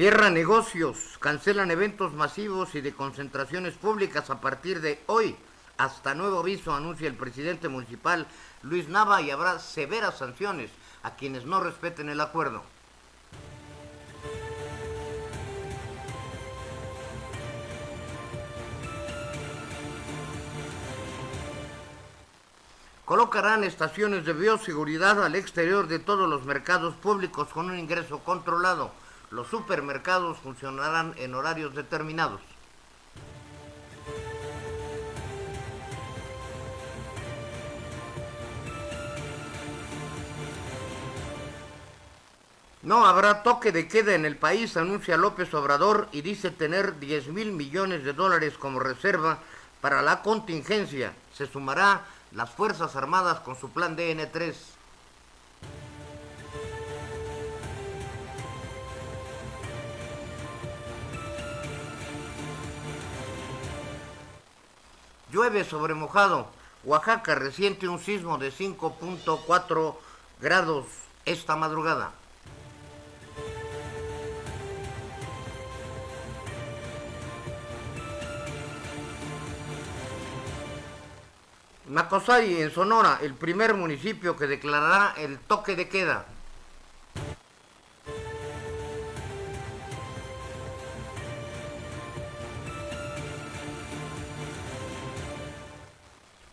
Cierran negocios, cancelan eventos masivos y de concentraciones públicas a partir de hoy. Hasta nuevo aviso, anuncia el presidente municipal Luis Nava, y habrá severas sanciones a quienes no respeten el acuerdo. Colocarán estaciones de bioseguridad al exterior de todos los mercados públicos con un ingreso controlado. Los supermercados funcionarán en horarios determinados. No habrá toque de queda en el país, anuncia López Obrador, y dice tener 10,000 millones de dólares como reserva para la contingencia. Se sumará las Fuerzas Armadas con su plan DN3. Llueve sobre mojado. Oaxaca resiente un sismo de 5.4 grados esta madrugada. Nacosari, en Sonora, el primer municipio que declarará el toque de queda.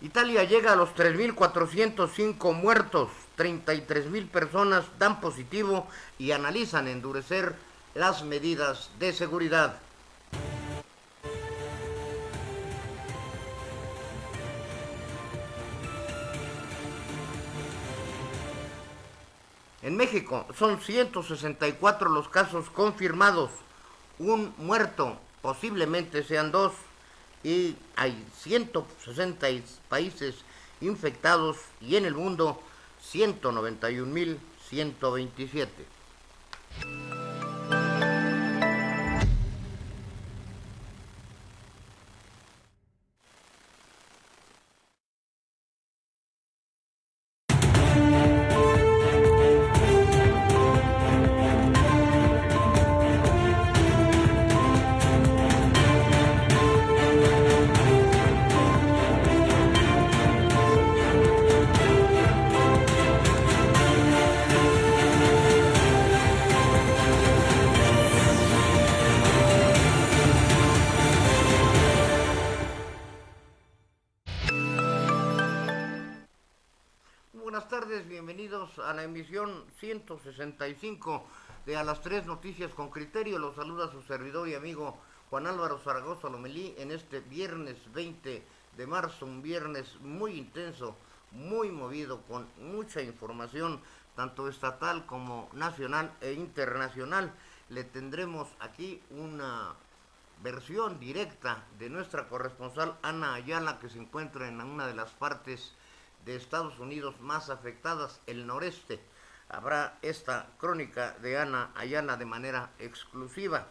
Italia llega a los 3.405 muertos, 33,000 personas dan positivo y analizan endurecer las medidas de seguridad. En México son 164 los casos confirmados, un muerto, posiblemente sean dos, y hay 160 países infectados y en el mundo 191,127. Buenas tardes, bienvenidos a la emisión 165 de A las 3 Noticias con Criterio. Los saluda su servidor y amigo Juan Álvaro Zaragoza Lomelí en este viernes 20 de marzo, un viernes muy intenso, muy movido, con mucha información, tanto estatal como nacional e internacional. Le tendremos aquí una versión directa de nuestra corresponsal Ana Ayala, que se encuentra en una de las partes de Estados Unidos más afectadas, el noreste. Habrá esta crónica de Ana Ayala de manera exclusiva.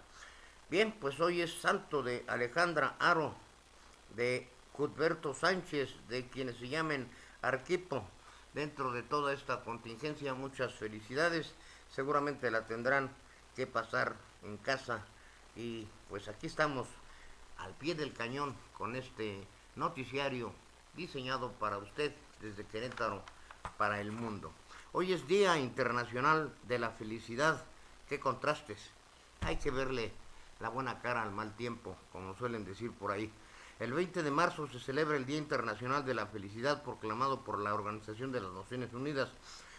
Bien, pues hoy es santo de Alejandra Aro, de Cuthberto Sánchez, de quienes se llamen Arquipo. Dentro de toda esta contingencia, muchas felicidades. Seguramente la tendrán que pasar en casa, y pues aquí estamos al pie del cañón con este noticiario diseñado para usted desde Querétaro para el mundo. Hoy es Día Internacional de la Felicidad. ¡Qué contrastes! Hay que verle la buena cara al mal tiempo, como suelen decir por ahí. El 20 de marzo se celebra el Día Internacional de la Felicidad, proclamado por la Organización de las Naciones Unidas,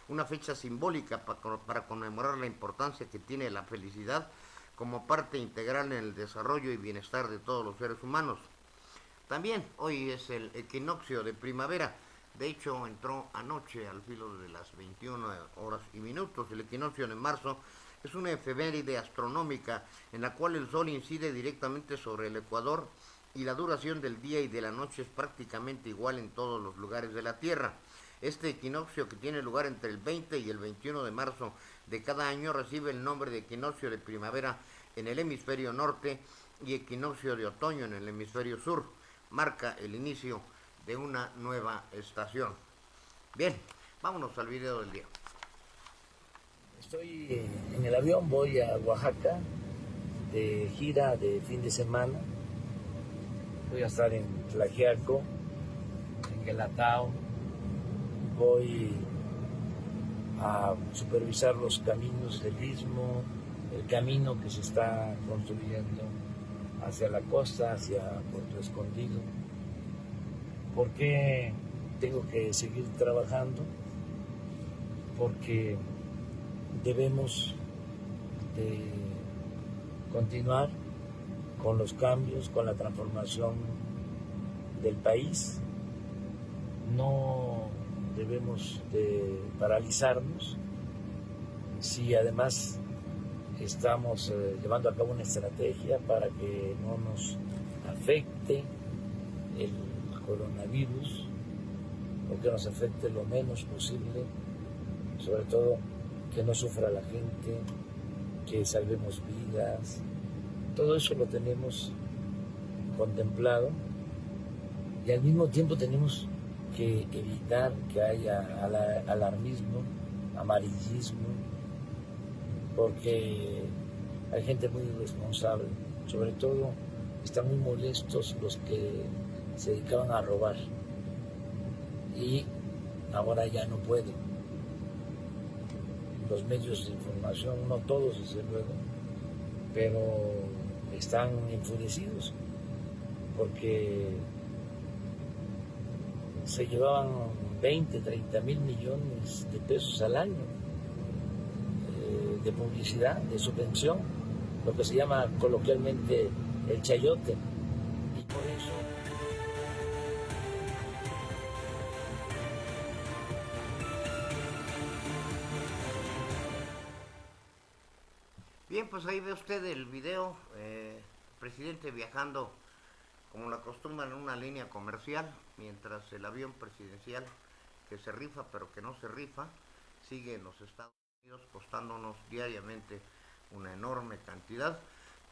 una fecha simbólica para conmemorar la importancia que tiene la felicidad como parte integral en el desarrollo y bienestar de todos los seres humanos. También hoy es el equinoccio de primavera. De hecho, entró anoche al filo de las 21:01. El equinoccio de marzo es una efeméride astronómica en la cual el sol incide directamente sobre el ecuador y la duración del día y de la noche es prácticamente igual en todos los lugares de la Tierra. Este equinoccio, que tiene lugar entre el 20 y el 21 de marzo de cada año, recibe el nombre de equinoccio de primavera en el hemisferio norte y equinoccio de otoño en el hemisferio sur. Marca el inicio de una nueva estación. Bien, vámonos al video del día. Estoy en el avión, voy a Oaxaca de gira de fin de semana. Voy a estar en Tlaxiaco, en Guelatao. Voy a supervisar los caminos del istmo, el camino que se está construyendo hacia la costa, hacia Puerto Escondido. ¿Por qué tengo que seguir trabajando? Porque debemos de continuar con los cambios, con la transformación del país. No debemos de paralizarnos. Si además estamos llevando a cabo una estrategia para que no nos afecte el coronavirus, o que nos afecte lo menos posible, sobre todo que no sufra la gente, que salvemos vidas. Todo eso lo tenemos contemplado y al mismo tiempo tenemos que evitar que haya alarmismo, amarillismo, porque hay gente muy irresponsable. Sobre todo están muy molestos los que se dedicaban a robar y ahora ya no pueden. Los medios de información, no todos desde luego, pero están enfurecidos porque se llevaban 20, 30 mil millones de pesos al año de publicidad, de subvención, lo que se llama coloquialmente el chayote, y por eso Bien, pues ahí ve usted el video, presidente viajando como la acostumbran en una línea comercial, mientras el avión presidencial que se rifa pero que no se rifa, sigue en los Estados Unidos costándonos diariamente una enorme cantidad.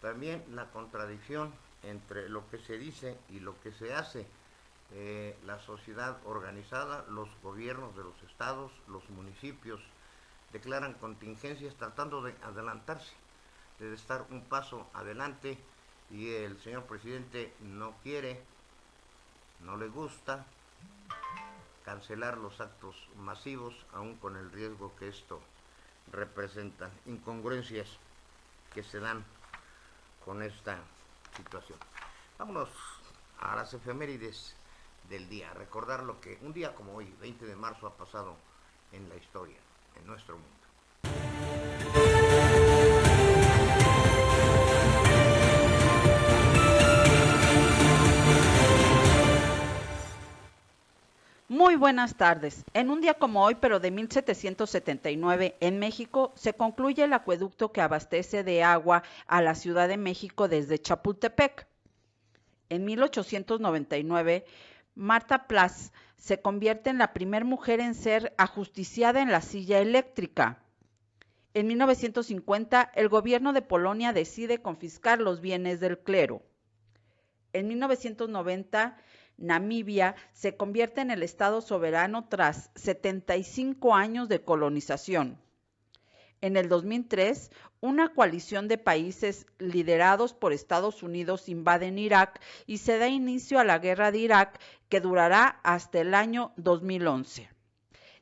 También la contradicción entre lo que se dice y lo que se hace. La sociedad organizada, los gobiernos de los estados, los municipios declaran contingencias tratando de adelantarse, de estar un paso adelante, y el señor presidente no quiere, no le gusta cancelar los actos masivos, aun con el riesgo que esto representa. Incongruencias que se dan con esta situación. Vámonos a las efemérides del día, recordar lo que un día como hoy, 20 de marzo, ha pasado en la historia, en nuestro mundo. Muy buenas tardes. En un día como hoy, pero de 1779, en México, se concluye el acueducto que abastece de agua a la Ciudad de México desde Chapultepec. En 1899, Marta Plas se convierte en la primera mujer en ser ajusticiada en la silla eléctrica. En 1950, el gobierno de Polonia decide confiscar los bienes del clero. En 1990, Namibia se convierte en el Estado soberano tras 75 años de colonización. En el 2003, una coalición de países liderados por Estados Unidos invaden Irak y se da inicio a la guerra de Irak, que durará hasta el año 2011.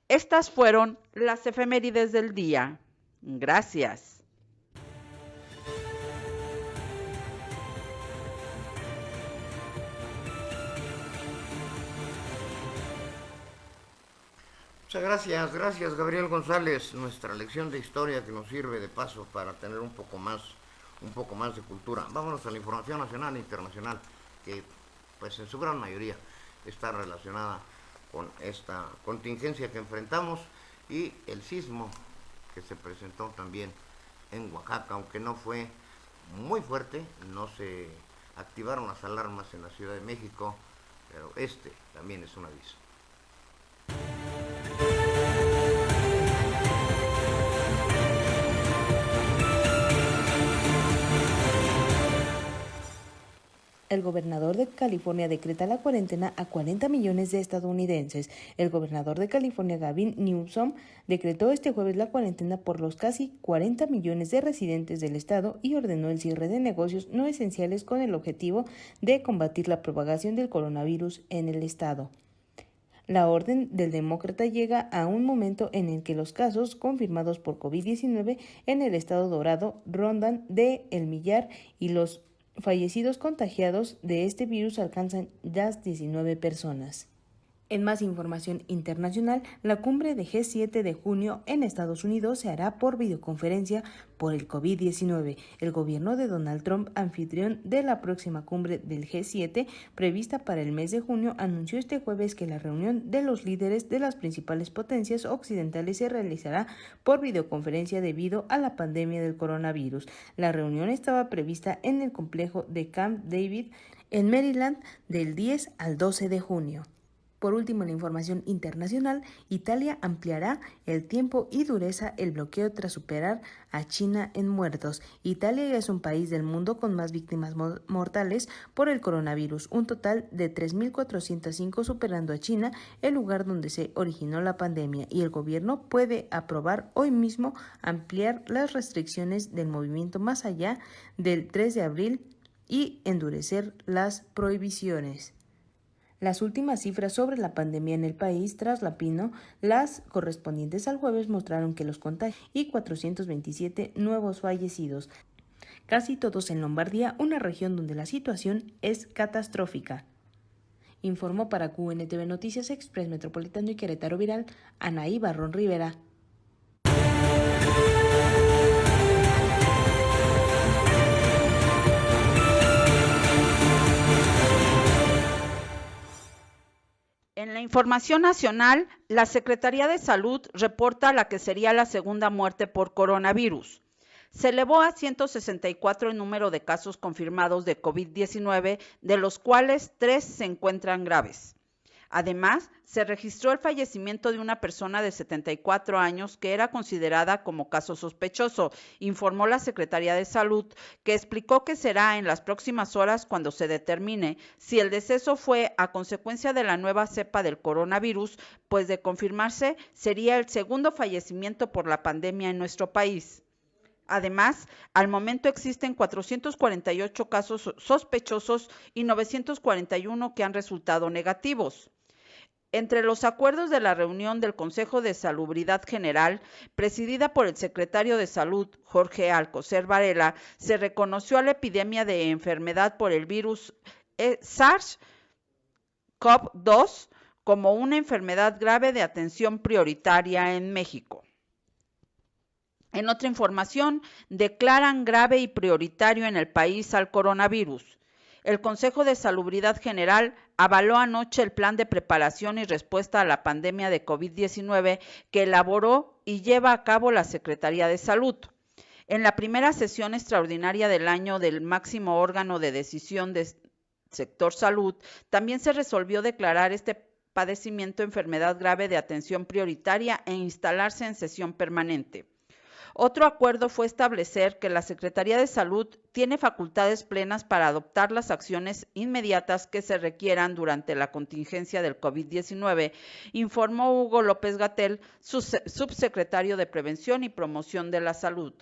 Estas fueron las efemérides del día. Gracias. Muchas gracias Gabriel González, nuestra lección de historia que nos sirve de paso para tener un poco más de cultura. Vámonos a la información nacional e internacional, que pues en su gran mayoría está relacionada con esta contingencia que enfrentamos y el sismo que se presentó también en Oaxaca, aunque no fue muy fuerte, no se activaron las alarmas en la Ciudad de México, pero este también es un aviso. El gobernador de California decreta la cuarentena a 40 millones de estadounidenses. El gobernador de California, Gavin Newsom, decretó este jueves la cuarentena por los casi 40 millones de residentes del estado y ordenó el cierre de negocios no esenciales con el objetivo de combatir la propagación del coronavirus en el estado. La orden del demócrata llega a un momento en el que los casos confirmados por COVID-19 en el estado Dorado rondan de el millar y los fallecidos contagiados de este virus alcanzan las 19 personas. En más información internacional, la cumbre de G7 de junio en Estados Unidos se hará por videoconferencia por el COVID-19. El gobierno de Donald Trump, anfitrión de la próxima cumbre del G7, prevista para el mes de junio, anunció este jueves que la reunión de los líderes de las principales potencias occidentales se realizará por videoconferencia debido a la pandemia del coronavirus. La reunión estaba prevista en el complejo de Camp David, en Maryland, del 10 al 12 de junio. Por último, en la información internacional, Italia ampliará el tiempo y dureza el bloqueo tras superar a China en muertos. Italia ya es un país del mundo con más víctimas mortales por el coronavirus, un total de 3.405, superando a China, el lugar donde se originó la pandemia, y el gobierno puede aprobar hoy mismo ampliar las restricciones del movimiento más allá del 3 de abril y endurecer las prohibiciones. Las últimas cifras sobre la pandemia en el país tras la Pino, las correspondientes al jueves, mostraron que los contagios y 427 nuevos fallecidos, casi todos en Lombardía, una región donde la situación es catastrófica. Informó para QNTV Noticias Express Metropolitano y Querétaro Viral, Anaí Barrón Rivera. En la información nacional, la Secretaría de Salud reporta la que sería la segunda muerte por coronavirus. Se elevó a 164 el número de casos confirmados de COVID-19, de los cuales 3 se encuentran graves. Además, se registró el fallecimiento de una persona de 74 años que era considerada como caso sospechoso, informó la Secretaría de Salud, que explicó que será en las próximas horas cuando se determine si el deceso fue a consecuencia de la nueva cepa del coronavirus, pues de confirmarse sería el segundo fallecimiento por la pandemia en nuestro país. Además, al momento existen 448 casos sospechosos y 941 que han resultado negativos. Entre los acuerdos de la reunión del Consejo de Salubridad General, presidida por el secretario de Salud, Jorge Alcocer Varela, se reconoció a la epidemia de enfermedad por el virus SARS-CoV-2 como una enfermedad grave de atención prioritaria en México. En otra información, declaran grave y prioritario en el país al coronavirus. El Consejo de Salubridad General avaló anoche el plan de preparación y respuesta a la pandemia de COVID-19 que elaboró y lleva a cabo la Secretaría de Salud. En la primera sesión extraordinaria del año del máximo órgano de decisión del sector salud, también se resolvió declarar este padecimiento enfermedad grave de atención prioritaria e instalarse en sesión permanente. Otro acuerdo fue establecer que la Secretaría de Salud tiene facultades plenas para adoptar las acciones inmediatas que se requieran durante la contingencia del COVID-19, informó Hugo López-Gatell, subsecretario de Prevención y Promoción de la Salud.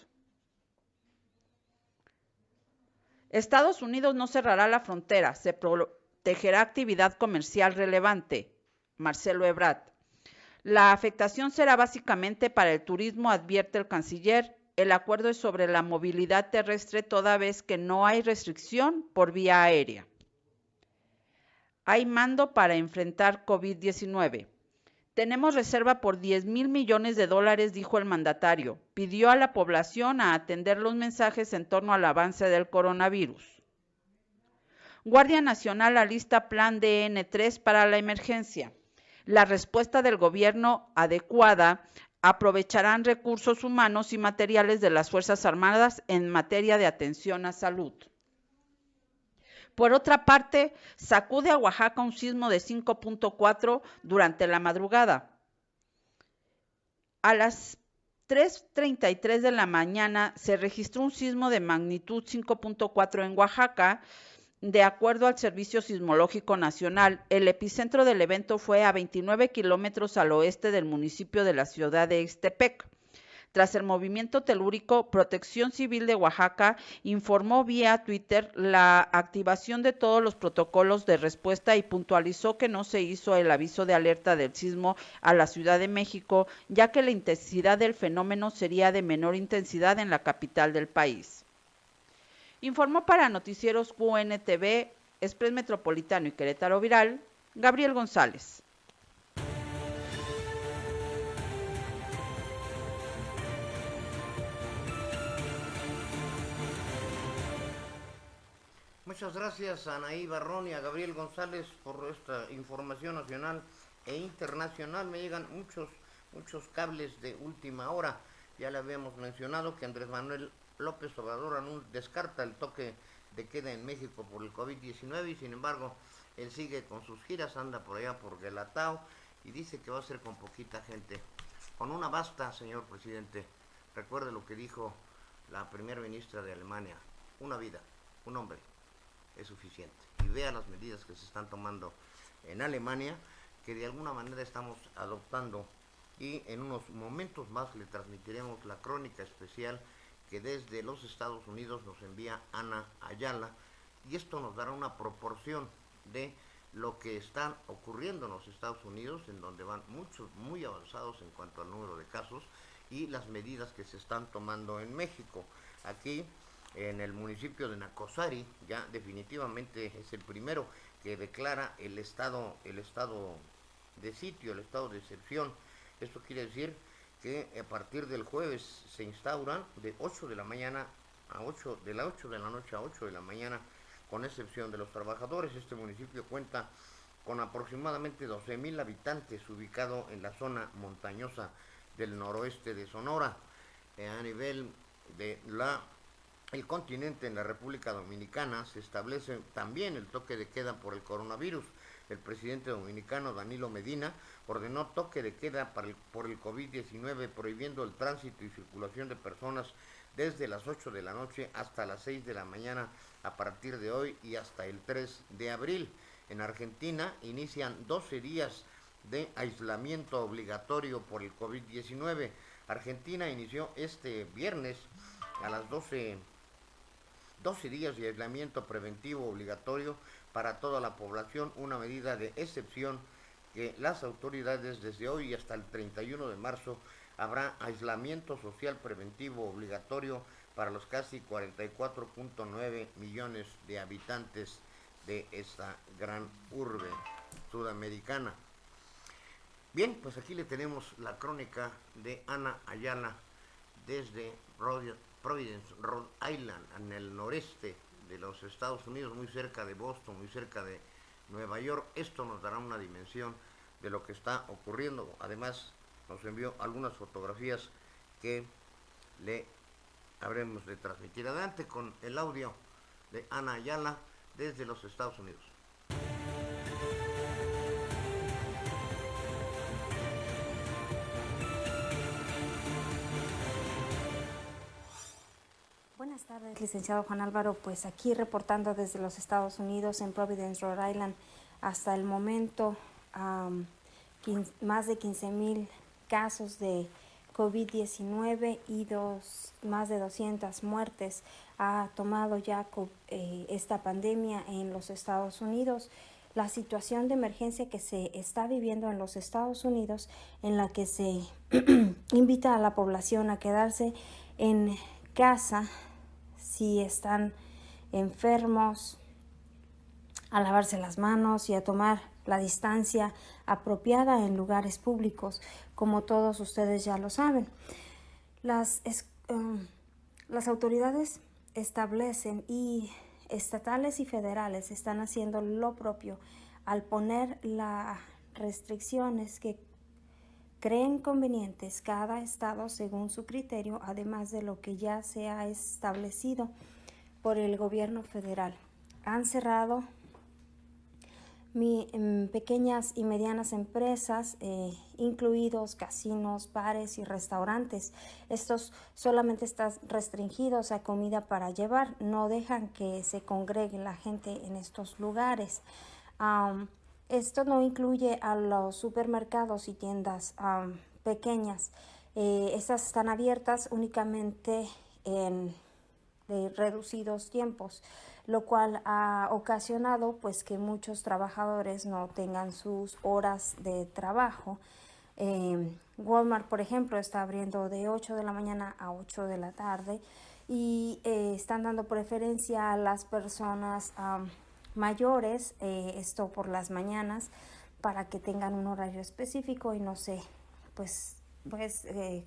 Estados Unidos no cerrará la frontera, se protegerá actividad comercial relevante. Marcelo Ebrard. La afectación será básicamente para el turismo, advierte el canciller. El acuerdo es sobre la movilidad terrestre toda vez que no hay restricción por vía aérea. Hay mando para enfrentar COVID-19. Tenemos reserva por $10,000 millones, dijo el mandatario. Pidió a la población a atender los mensajes en torno al avance del coronavirus. Guardia Nacional alista plan DN3 para la emergencia. La respuesta del gobierno adecuada aprovecharán recursos humanos y materiales de las Fuerzas Armadas en materia de atención a salud. Por otra parte, sacude a Oaxaca un sismo de 5.4 durante la madrugada. A las 3:33 de la mañana se registró un sismo de magnitud 5.4 en Oaxaca, De acuerdo al Servicio Sismológico Nacional, el epicentro del evento fue a 29 kilómetros al oeste del municipio de la ciudad de Ixtepec. Tras el movimiento telúrico, Protección Civil de Oaxaca informó vía Twitter la activación de todos los protocolos de respuesta y puntualizó que no se hizo el aviso de alerta del sismo a la Ciudad de México, ya que la intensidad del fenómeno sería de menor intensidad en la capital del país. Informó para Noticieros QNTV, Express Metropolitano y Querétaro Viral, Gabriel González. Muchas gracias a Anaí Barrón y a Gabriel González por esta información nacional e internacional. Me llegan muchos cables de última hora. Ya le habíamos mencionado que Andrés Manuel López Obrador descarta el toque de queda en México por el COVID-19 y sin embargo él sigue con sus giras, anda por allá por Guelatao y dice que va a ser con poquita gente. Con una basta, señor presidente. Recuerde lo que dijo la primera ministra de Alemania: una vida, un hombre es suficiente. Y vea las medidas que se están tomando en Alemania, que de alguna manera estamos adoptando, y en unos momentos más le transmitiremos la crónica especial que desde los Estados Unidos nos envía Ana Ayala, y esto nos dará una proporción de lo que está ocurriendo en los Estados Unidos, en donde van muchos muy avanzados en cuanto al número de casos, y las medidas que se están tomando en México. Aquí en el municipio de Nacosari ya definitivamente es el primero que declara el estado de sitio, el estado de excepción. Esto quiere decir que a partir del jueves se instauran de 8 de la mañana a 8 de la noche a 8 de la mañana, con excepción de los trabajadores. Este municipio cuenta con aproximadamente 12,000 habitantes, ubicado en la zona montañosa del noroeste de Sonora. A nivel de el continente, en la República Dominicana, se establece también el toque de queda por el coronavirus. El presidente dominicano Danilo Medina ordenó toque de queda por el COVID-19, prohibiendo el tránsito y circulación de personas desde las 8 de la noche hasta las 6 de la mañana a partir de hoy y hasta el 3 de abril. En Argentina inician 12 días de aislamiento obligatorio por el COVID-19. Argentina inició este viernes a las 12 días de aislamiento preventivo obligatorio para toda la población, una medida de excepción que las autoridades desde hoy hasta el 31 de marzo habrá aislamiento social preventivo obligatorio para los casi 44.9 millones de habitantes de esta gran urbe sudamericana. Bien, pues aquí le tenemos la crónica de Ana Ayala desde Providence, Rhode Island, en el noreste de los Estados Unidos, muy cerca de Boston, muy cerca de Nueva York. Esto nos dará una dimensión de lo que está ocurriendo. Además, nos envió algunas fotografías que le habremos de transmitir. Adelante con el audio de Ana Ayala desde los Estados Unidos. Buenas tardes, licenciado Juan Álvaro. Pues aquí reportando desde los Estados Unidos, en Providence, Rhode Island. Hasta el momento, más de 15,000 casos de COVID-19 y más de 200 muertes ha tomado ya esta pandemia en los Estados Unidos. La situación de emergencia que se está viviendo en los Estados Unidos, en la que se invita a la población a quedarse en casa si están enfermos, a lavarse las manos y a tomar la distancia apropiada en lugares públicos, como todos ustedes ya lo saben. Las autoridades establecen, y estatales y federales están haciendo lo propio al poner las restricciones que creen convenientes cada estado según su criterio, además de lo que ya se ha establecido por el gobierno federal. Han cerrado pequeñas y medianas empresas, incluidos casinos, bares y restaurantes. Estos solamente están restringidos a comida para llevar, no dejan que se congregue la gente en estos lugares. Esto no incluye a los supermercados y tiendas pequeñas. Estas están abiertas únicamente en reducidos tiempos, lo cual ha ocasionado pues que muchos trabajadores no tengan sus horas de trabajo. Walmart, por ejemplo, está abriendo de 8 de la mañana a 8 de la tarde y están dando preferencia a las personas mayores, esto por las mañanas, para que tengan un horario específico y no sé, pues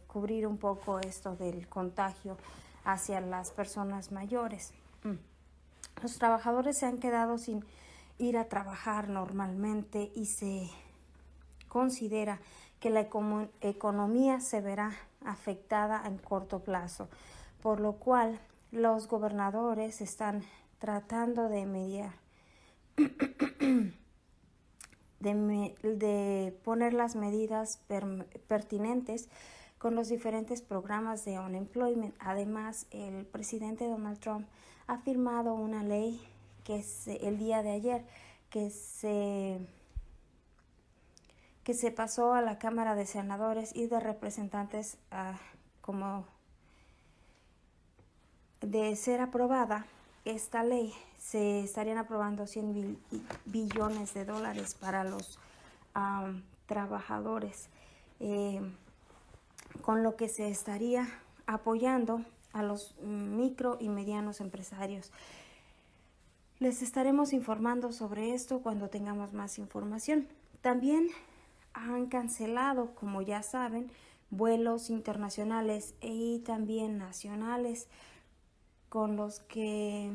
cubrir un poco esto del contagio hacia las personas mayores. Los trabajadores se han quedado sin ir a trabajar normalmente y se considera que la economía se verá afectada en corto plazo, por lo cual los gobernadores están tratando de mediar, de poner las medidas pertinentes con los diferentes programas de unemployment. Además, el presidente Donald Trump ha firmado una ley que es el día de ayer que se pasó a la Cámara de Senadores y de Representantes como de ser aprobada. Esta ley se estarían aprobando 100 billones de dólares para los trabajadores, con lo que se estaría apoyando a los micro y medianos empresarios. Les estaremos informando sobre esto cuando tengamos más información. También han cancelado, como ya saben, vuelos internacionales y también nacionales, con los que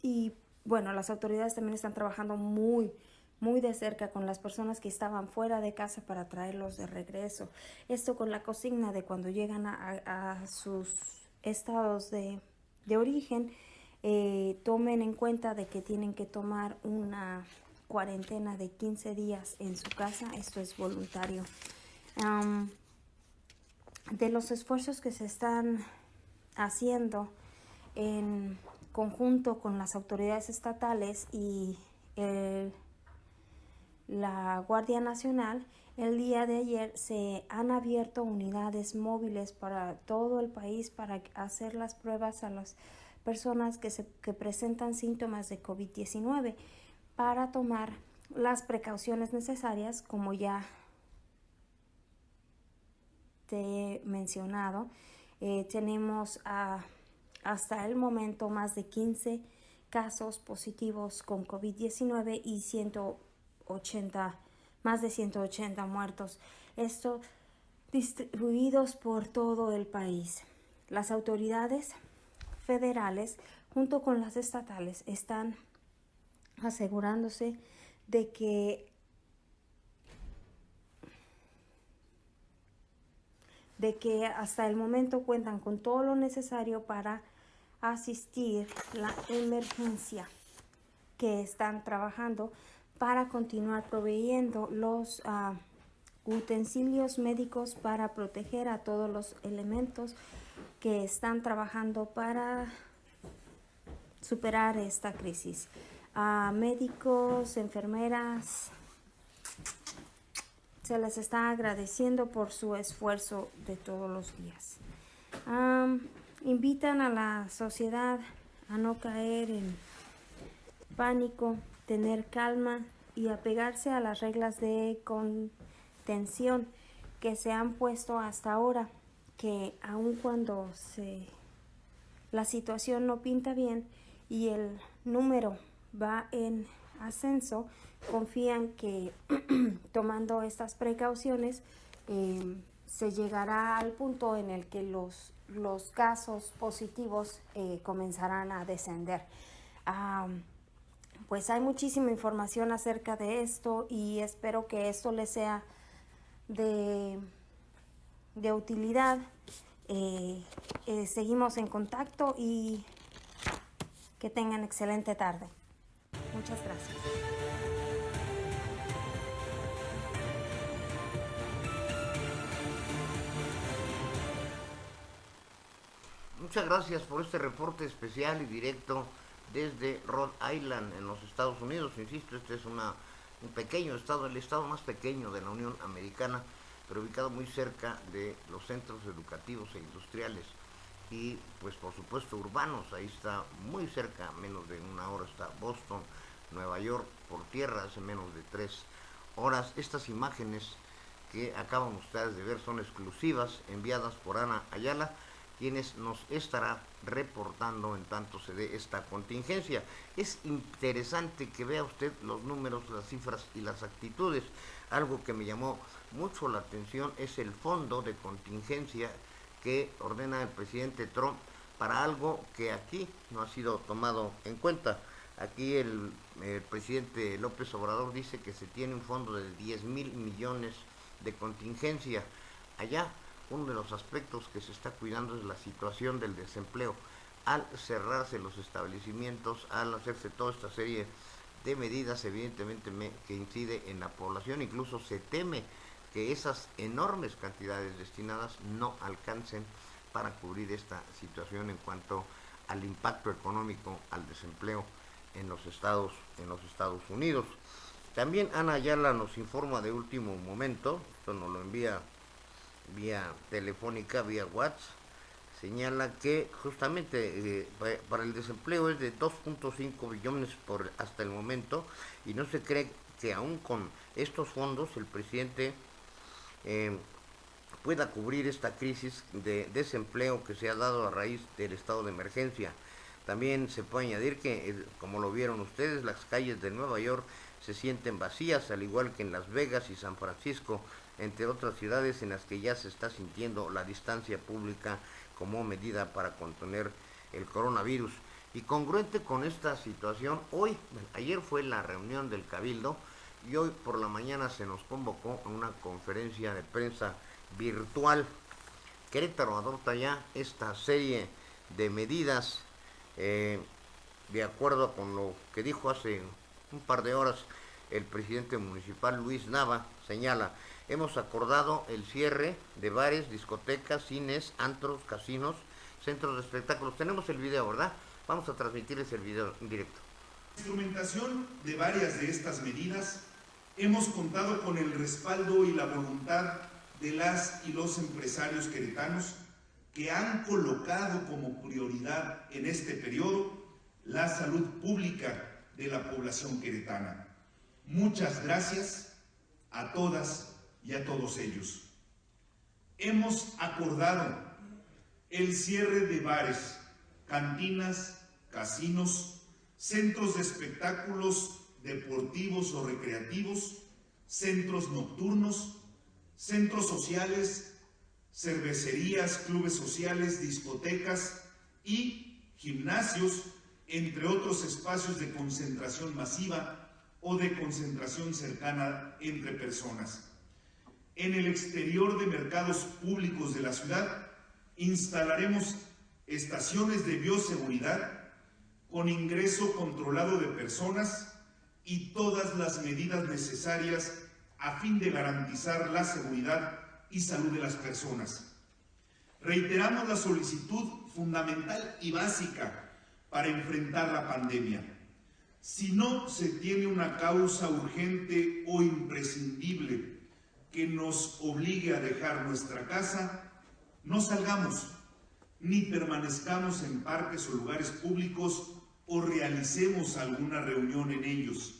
y bueno, las autoridades también están trabajando muy de cerca con las personas que estaban fuera de casa para traerlos de regreso. Esto con la consigna de cuando llegan a sus estados de origen, tomen en cuenta de que tienen que tomar una cuarentena de 15 días en su casa. Esto es voluntario. De los esfuerzos que se están haciendo en conjunto con las autoridades estatales y la Guardia Nacional, el día de ayer se han abierto unidades móviles para todo el país para hacer las pruebas a las personas que presentan síntomas de COVID-19 para tomar las precauciones necesarias, como ya te he mencionado. Tenemos hasta el momento más de 15 casos positivos con COVID-19 y más de 180 muertos. Esto distribuidos por todo el país. Las autoridades federales junto con las estatales están asegurándose de que hasta el momento cuentan con todo lo necesario para asistir la emergencia, que están trabajando para continuar proveyendo los utensilios médicos para proteger a todos los elementos que están trabajando para superar esta crisis. Médicos, enfermeras, se les está agradeciendo por su esfuerzo de todos los días. Invitan a la sociedad a no caer en pánico, tener calma y apegarse a las reglas de contención que se han puesto hasta ahora, que aun cuando la situación no pinta bien y el número va en ascenso, confían que tomando estas precauciones se llegará al punto en el que los casos positivos comenzarán a descender. Pues hay muchísima información acerca de esto y espero que esto les sea de utilidad. Seguimos en contacto y que tengan excelente tarde. Muchas gracias. Muchas gracias por este reporte especial y directo desde Rhode Island, en los Estados Unidos. Insisto, este es un pequeño estado, el estado más pequeño de la Unión Americana, pero ubicado muy cerca de los centros educativos e industriales y pues por supuesto urbanos. Ahí está muy cerca, a menos de una hora está Boston, Nueva York por tierra, hace menos de 3 horas. Estas imágenes que acaban ustedes de ver son exclusivas, enviadas por Ana Ayala, quienes nos estará reportando en tanto se dé esta contingencia. Es interesante que vea usted los números, las cifras y las actitudes. Algo que me llamó mucho la atención es el fondo de contingencia que ordena el presidente Trump para algo que aquí no ha sido tomado en cuenta. Aquí el presidente López Obrador dice que se tiene un fondo de 10,000 millones de contingencia. Allá uno de los aspectos que se está cuidando es la situación del desempleo. Al cerrarse los establecimientos, al hacerse toda esta serie de medidas, evidentemente que incide en la población, incluso se teme que esas enormes cantidades destinadas no alcancen para cubrir esta situación en cuanto al impacto económico, al desempleo en los Estados Unidos. También Ana Ayala nos informa de último momento, esto nos lo envía vía telefónica, vía WhatsApp, señala que justamente para el desempleo es de 2.5 billones hasta el momento, y no se cree que aún con estos fondos el presidente pueda cubrir esta crisis de desempleo que se ha dado a raíz del estado de emergencia. También se puede añadir que, como lo vieron ustedes, las calles de Nueva York se sienten vacías, al igual que en Las Vegas y San Francisco, entre otras ciudades en las que ya se está sintiendo la distancia pública como medida para contener el coronavirus. Y congruente con esta situación, ayer fue la reunión del Cabildo y hoy por la mañana se nos convocó a una conferencia de prensa virtual. Querétaro adopta ya esta serie de medidas de acuerdo con lo que dijo hace un par de horas el presidente municipal Luis Nava. Señala: hemos acordado el cierre de bares, discotecas, cines, antros, casinos, centros de espectáculos. Tenemos el video, ¿verdad? Vamos a transmitirles el video en directo. Instrumentación de varias de estas medidas, hemos contado con el respaldo y la voluntad de las y los empresarios queretanos que han colocado como prioridad en este periodo la salud pública de la población queretana. Muchas gracias a todas y a todos ellos. Hemos acordado el cierre de bares, cantinas, casinos, centros de espectáculos deportivos o recreativos, centros nocturnos, centros sociales, cervecerías, clubes sociales, discotecas y gimnasios, entre otros espacios de concentración masiva o de concentración cercana entre personas. En el exterior de mercados públicos de la ciudad, instalaremos estaciones de bioseguridad con ingreso controlado de personas y todas las medidas necesarias a fin de garantizar la seguridad y salud de las personas. Reiteramos la solicitud fundamental y básica para enfrentar la pandemia. Si no se tiene una causa urgente o imprescindible que nos obligue a dejar nuestra casa, no salgamos, ni permanezcamos en parques o lugares públicos o realicemos alguna reunión en ellos.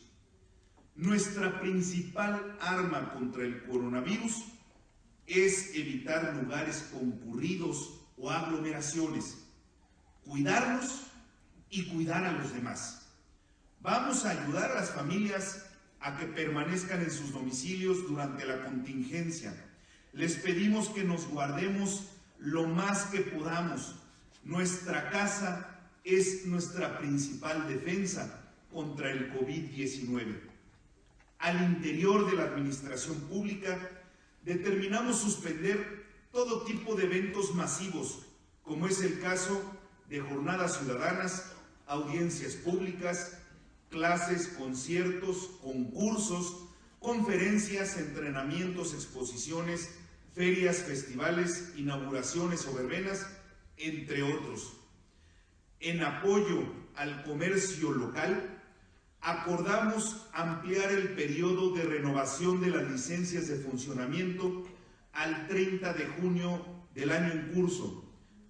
Nuestra principal arma contra el coronavirus es evitar lugares concurridos o aglomeraciones, cuidarnos y cuidar a los demás. Vamos a ayudar a las familias a que permanezcan en sus domicilios durante la contingencia. Les pedimos que nos guardemos lo más que podamos. Nuestra casa es nuestra principal defensa contra el COVID-19. Al interior de la administración pública, determinamos suspender todo tipo de eventos masivos, como es el caso de jornadas ciudadanas, audiencias públicas, clases, conciertos, concursos, conferencias, entrenamientos, exposiciones, ferias, festivales, inauguraciones o verbenas, entre otros. En apoyo al comercio local, acordamos ampliar el periodo de renovación de las licencias de funcionamiento al 30 de junio del año en curso,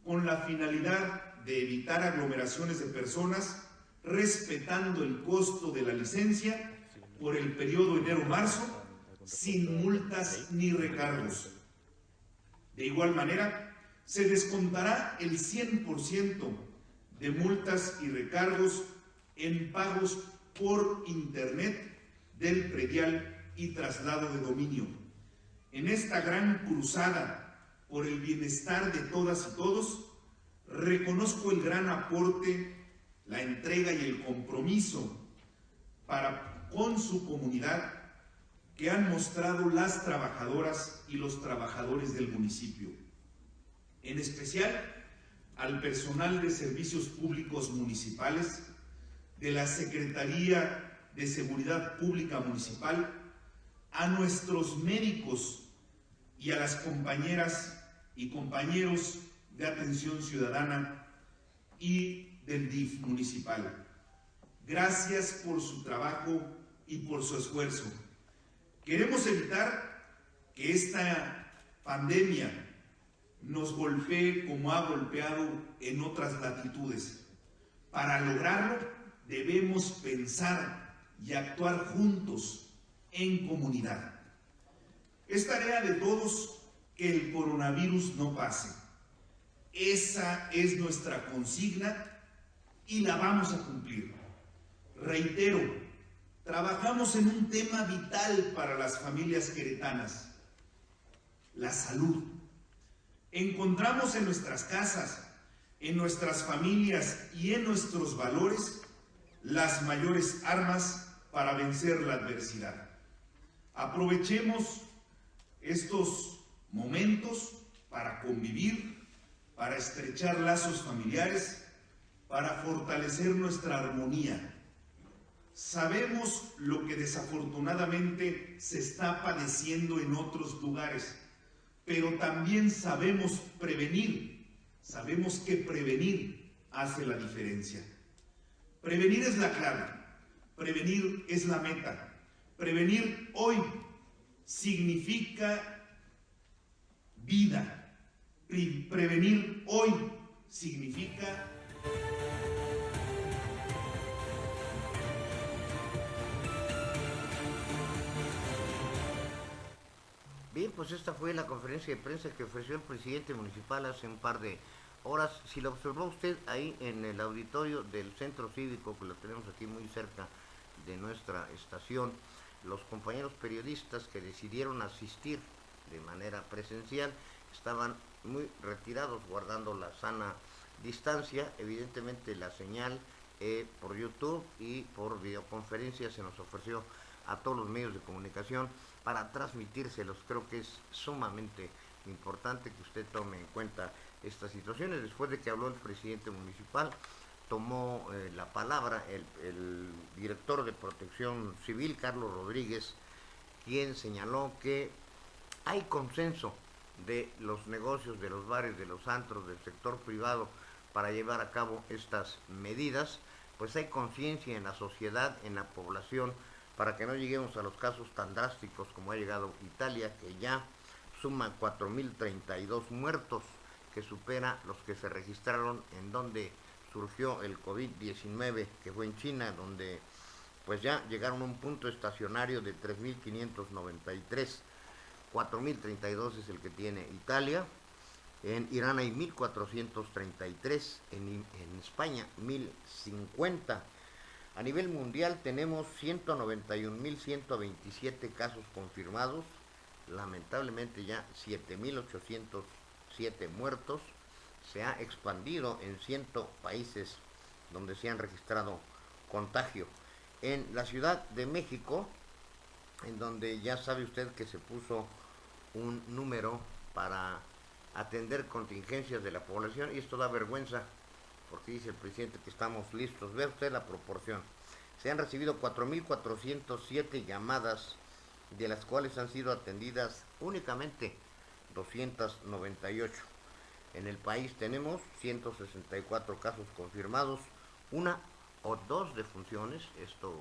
con la finalidad de evitar aglomeraciones de personas, respetando el costo de la licencia por el periodo enero-marzo, sin multas ni recargos. De igual manera, se descontará el 100% de multas y recargos en pagos por Internet del predial y traslado de dominio. En esta gran cruzada por el bienestar de todas y todos, reconozco el gran aporte, la entrega y el compromiso para con su comunidad que han mostrado las trabajadoras y los trabajadores del municipio. En especial al personal de servicios públicos municipales, de la Secretaría de Seguridad Pública Municipal, a nuestros médicos y a las compañeras y compañeros de atención ciudadana y del DIF municipal. Gracias por su trabajo y por su esfuerzo. Queremos evitar que esta pandemia nos golpee como ha golpeado en otras latitudes. Para lograrlo, debemos pensar y actuar juntos en comunidad. Es tarea de todos que el coronavirus no pase. Esa es nuestra consigna y la vamos a cumplir. Reitero, trabajamos en un tema vital para las familias queretanas: la salud. Encontramos en nuestras casas, en nuestras familias y en nuestros valores las mayores armas para vencer la adversidad. Aprovechemos estos momentos para convivir, para estrechar lazos familiares, para fortalecer nuestra armonía. Sabemos lo que desafortunadamente se está padeciendo en otros lugares, pero también sabemos prevenir. Sabemos que prevenir hace la diferencia. Prevenir es la clave, prevenir es la meta. Prevenir hoy significa vida. Prevenir hoy significa bien, pues esta fue la conferencia de prensa que ofreció el presidente municipal hace un par de horas. Si lo observó usted ahí en el auditorio del Centro Cívico, que lo tenemos aquí muy cerca de nuestra estación, los compañeros periodistas que decidieron asistir de manera presencial estaban muy retirados, guardando la sana distancia. Evidentemente la señal por YouTube y por videoconferencia se nos ofreció a todos los medios de comunicación para transmitírselos. Creo que es sumamente importante que usted tome en cuenta estas situaciones. Después de que habló el presidente municipal, tomó la palabra el director de Protección Civil, Carlos Rodríguez, quien señaló que hay consenso de los negocios, de los bares, de los antros, del sector privado para llevar a cabo estas medidas. Pues hay conciencia en la sociedad, en la población, para que no lleguemos a los casos tan drásticos como ha llegado Italia, que ya suma 4.032 muertos, que supera los que se registraron en donde surgió el COVID-19, que fue en China, donde pues ya llegaron a un punto estacionario de 3.593. 4.032 es el que tiene Italia. En Irán hay 1.433, en España 1.050. A nivel mundial tenemos 191.127 casos confirmados, lamentablemente ya 7.807 muertos. Se ha expandido en 100 países donde se han registrado contagio. En la Ciudad de México, en donde ya sabe usted que se puso un número para atender contingencias de la población, y esto da vergüenza, porque dice el presidente que estamos listos. Ve usted la proporción: Se han recibido 4.407 llamadas, de las cuales han sido atendidas únicamente 298. En el país tenemos 164 casos confirmados, una o dos defunciones, esto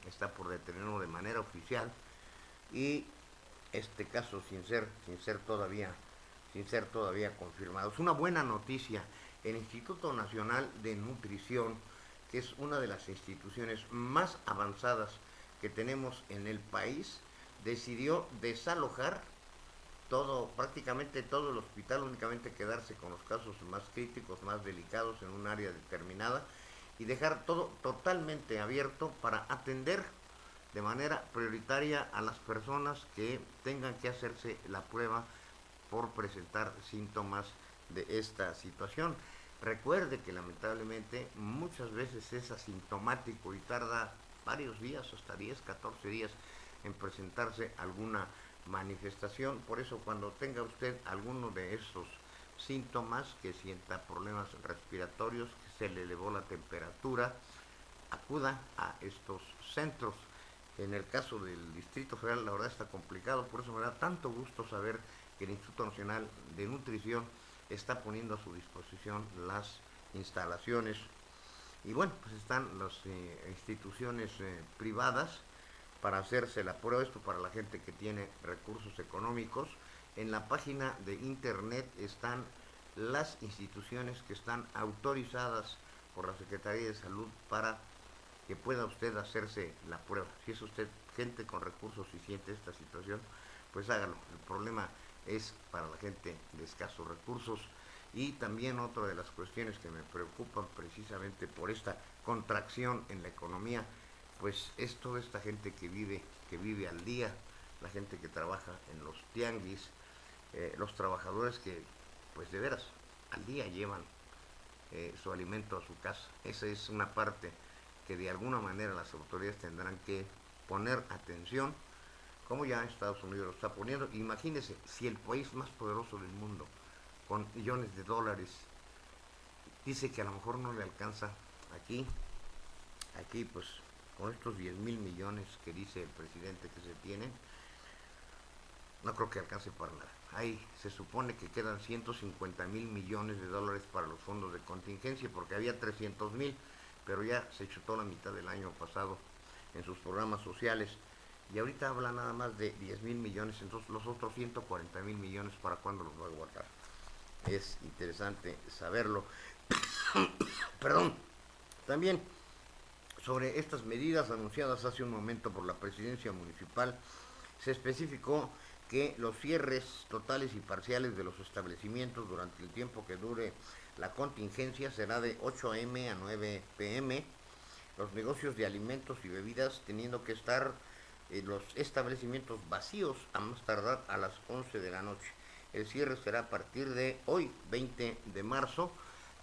está por determinarlo de manera oficial, y este caso sin ser todavía confirmado. Es una buena noticia. El Instituto Nacional de Nutrición, que es una de las instituciones más avanzadas que tenemos en el país, decidió desalojar prácticamente todo el hospital, únicamente quedarse con los casos más críticos, más delicados en un área determinada y dejar todo totalmente abierto para atender de manera prioritaria a las personas que tengan que hacerse la prueba por presentar síntomas de esta situación. Recuerde que lamentablemente muchas veces es asintomático y tarda varios días, hasta 10, 14 días en presentarse alguna manifestación. Por eso cuando tenga usted alguno de esos síntomas, que sienta problemas respiratorios, que se le elevó la temperatura, acuda a estos centros. En el caso del Distrito Federal la verdad está complicado, por eso me da tanto gusto saber que el Instituto Nacional de Nutrición está poniendo a su disposición las instalaciones. Y bueno, pues están las instituciones privadas para hacerse la prueba, esto para la gente que tiene recursos económicos. En la página de internet están las instituciones que están autorizadas por la Secretaría de Salud para que pueda usted hacerse la prueba. Si es usted gente con recursos y siente esta situación, pues hágalo. El problema es para la gente de escasos recursos. Y también otra de las cuestiones que me preocupan precisamente por esta contracción en la economía, pues es toda esta gente que vive al día, la gente que trabaja en los tianguis, los trabajadores que pues de veras al día llevan su alimento a su casa. Esa es una parte que de alguna manera las autoridades tendrán que poner atención, como ya Estados Unidos lo está poniendo. Imagínense, si el país más poderoso del mundo, con millones de dólares, dice que a lo mejor no le alcanza aquí pues con estos 10,000 millones que dice el presidente que se tienen, no creo que alcance para nada. Ahí se supone que quedan 150,000 millones de dólares para los fondos de contingencia, porque había 300,000, pero ya se chutó la mitad del año pasado en sus programas sociales, y ahorita habla nada más de 10,000 millones, entonces los otros 140,000 millones, ¿para cuándo los va a guardar? Es interesante saberlo. Perdón. También sobre estas medidas anunciadas hace un momento por la presidencia municipal, se especificó que los cierres totales y parciales de los establecimientos durante el tiempo que dure la contingencia será de 8 a.m. a 9 p.m. Los negocios de alimentos y bebidas teniendo que estar los establecimientos vacíos a más tardar a las 11 de la noche. El cierre será a partir de hoy, 20 de marzo,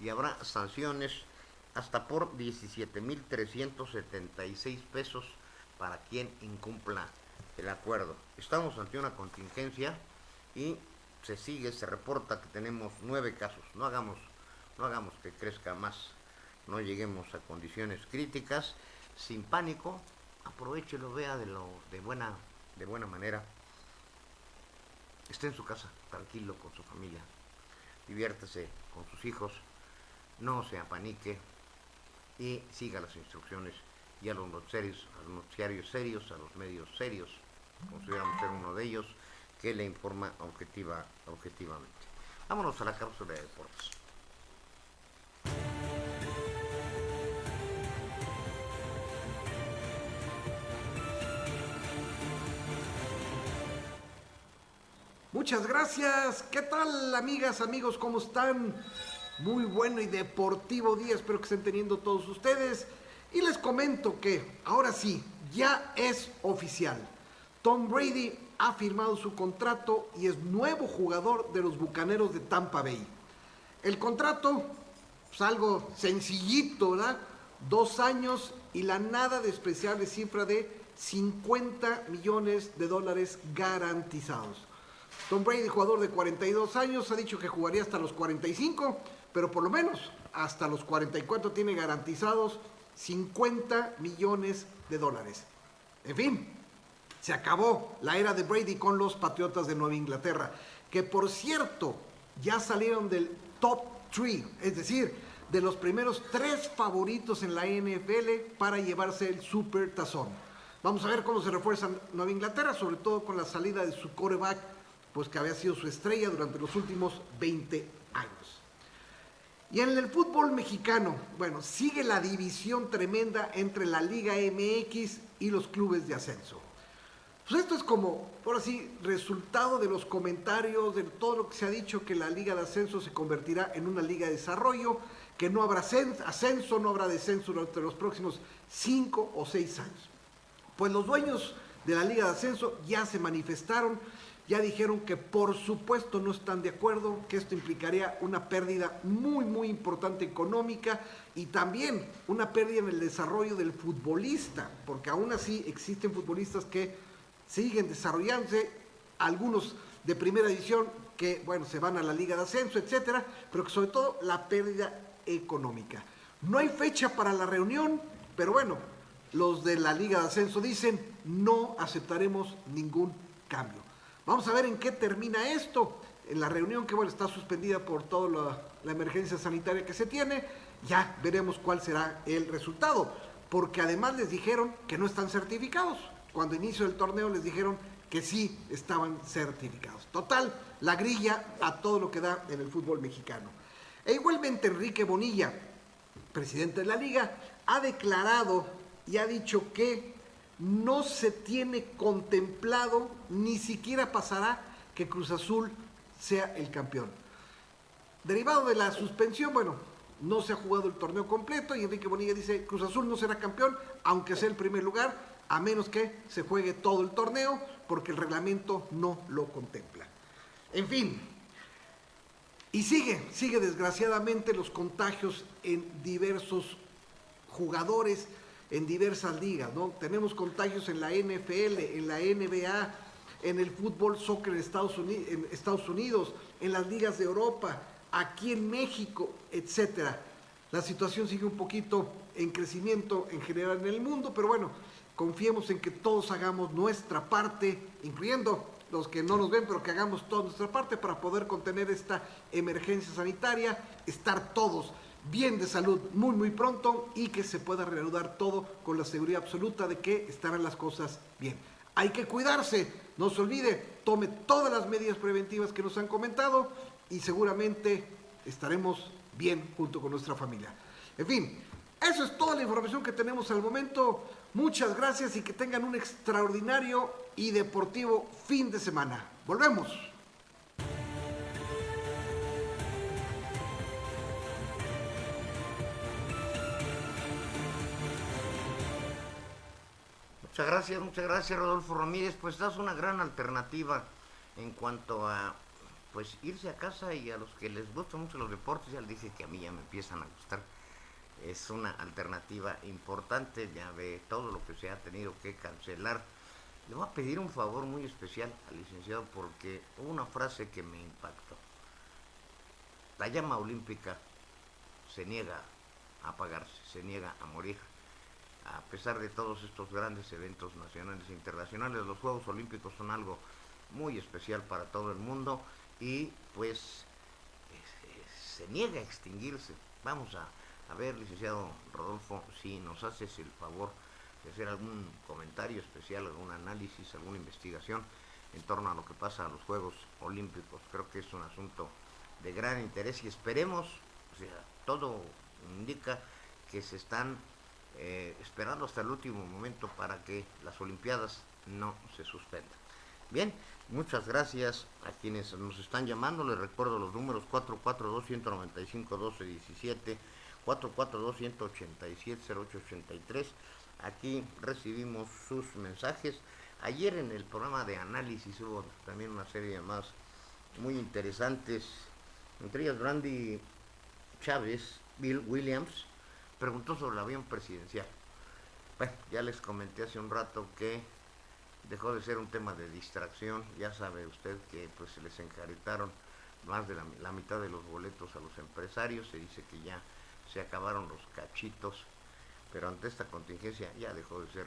y habrá sanciones hasta por 17,376 pesos para quien incumpla el acuerdo. Estamos ante una contingencia y se reporta que tenemos 9 casos. No hagamos que crezca más, no lleguemos a condiciones críticas. Sin pánico, aprovéchelo, vea de buena manera. Esté en su casa, tranquilo con su familia, diviértase con sus hijos, no se apanique y siga las instrucciones y a los noticiarios serios, a los medios serios, consideramos ser uno de ellos, que le informa objetivamente. Vámonos a la cápsula de deportes. Muchas gracias. ¿Qué tal, amigas, amigos? ¿Cómo están? Muy bueno y deportivo día, espero que estén teniendo todos ustedes. Y les comento que ahora sí, ya es oficial. Tom Brady ha firmado su contrato y es nuevo jugador de los Bucaneros de Tampa Bay. El contrato, pues algo sencillito, ¿verdad? 2 años y la nada despreciable cifra de $50 millones garantizados. Tom Brady, jugador de 42 años, ha dicho que jugaría hasta los 45, pero por lo menos hasta los 44 tiene garantizados $50 millones. En fin, se acabó la era de Brady con los Patriotas de Nueva Inglaterra, que por cierto ya salieron del top 3, es decir, de los primeros 3 favoritos en la NFL para llevarse el Super Tazón. Vamos a ver cómo se refuerza Nueva Inglaterra, sobre todo con la salida de su quarterback, pues que había sido su estrella durante los últimos 20 años. Y en el fútbol mexicano, bueno, sigue la división tremenda entre la Liga MX y los clubes de ascenso. Pues esto es como, por así, resultado de los comentarios, de todo lo que se ha dicho, que la Liga de Ascenso se convertirá en una Liga de Desarrollo, que no habrá ascenso, no habrá descenso durante los próximos 5 o 6 años. Pues los dueños de la Liga de Ascenso ya se manifestaron, ya dijeron que por supuesto no están de acuerdo, que esto implicaría una pérdida muy importante económica y también una pérdida en el desarrollo del futbolista, porque aún así existen futbolistas que siguen desarrollándose, algunos de primera división que, bueno, se van a la Liga de Ascenso, etcétera, pero que sobre todo la pérdida económica. No hay fecha para la reunión, pero bueno, los de la Liga de Ascenso dicen no aceptaremos ningún cambio. Vamos a ver en qué termina esto. En la reunión que, bueno, está suspendida por toda la emergencia sanitaria que se tiene, ya veremos cuál será el resultado, porque además les dijeron que no están certificados. Cuando inició el torneo les dijeron que sí estaban certificados. Total, la grilla a todo lo que da en el fútbol mexicano. E igualmente Enrique Bonilla, presidente de la liga, ha declarado y ha dicho que no se tiene contemplado, ni siquiera pasará que Cruz Azul sea el campeón. Derivado de la suspensión, bueno, no se ha jugado el torneo completo y Enrique Bonilla dice Cruz Azul no será campeón, aunque sea el primer lugar, a menos que se juegue todo el torneo, porque el reglamento no lo contempla. En fin, y sigue desgraciadamente los contagios en diversos jugadores, en diversas ligas, ¿no? Tenemos contagios en la NFL, en la NBA, en el fútbol soccer en Estados Unidos, en las ligas de Europa, aquí en México, etcétera. La situación sigue un poquito en crecimiento en general en el mundo, pero bueno, confiemos en que todos hagamos nuestra parte, incluyendo los que no nos ven, pero que hagamos toda nuestra parte para poder contener esta emergencia sanitaria, estar todos bien de salud muy pronto y que se pueda reanudar todo con la seguridad absoluta de que estarán las cosas bien. Hay que cuidarse, no se olvide, tome todas las medidas preventivas que nos han comentado y seguramente estaremos bien junto con nuestra familia. En fin, eso es toda la información que tenemos al momento. Muchas gracias y que tengan un extraordinario y deportivo fin de semana. Volvemos. Muchas gracias Rodolfo Ramírez. Pues das una gran alternativa en cuanto a pues irse a casa, y a los que les gustan mucho los deportes, ya les dije que a mí ya me empiezan a gustar. Es una alternativa importante, ya ve todo lo que se ha tenido que cancelar. Le voy a pedir un favor muy especial al licenciado porque hubo una frase que me impactó. La llama olímpica se niega a apagarse, se niega a morir. A pesar de todos estos grandes eventos nacionales e internacionales, los Juegos Olímpicos son algo muy especial para todo el mundo y pues se niega a extinguirse. Vamos a ver, licenciado Rodolfo, si nos haces el favor de hacer algún comentario especial, algún análisis, alguna investigación en torno a lo que pasa a los Juegos Olímpicos. Creo que es un asunto de gran interés y esperemos, o sea, todo indica que se están esperando hasta el último momento para que las Olimpiadas no se suspendan. Bien, muchas gracias a quienes nos están llamando. Les recuerdo los números 442-195-1217, 442-187-0883. Aquí recibimos sus mensajes. Ayer en el programa de análisis hubo también una serie más muy interesantes, entre ellas Brandy Chávez, Bill Williams, preguntó sobre el avión presidencial. Bueno, ya les comenté hace un rato que dejó de ser un tema de distracción. Ya sabe usted que pues se les encaretaron más de la mitad de los boletos a los empresarios. Se dice que ya se acabaron los cachitos. pero ante esta contingencia ya dejó de ser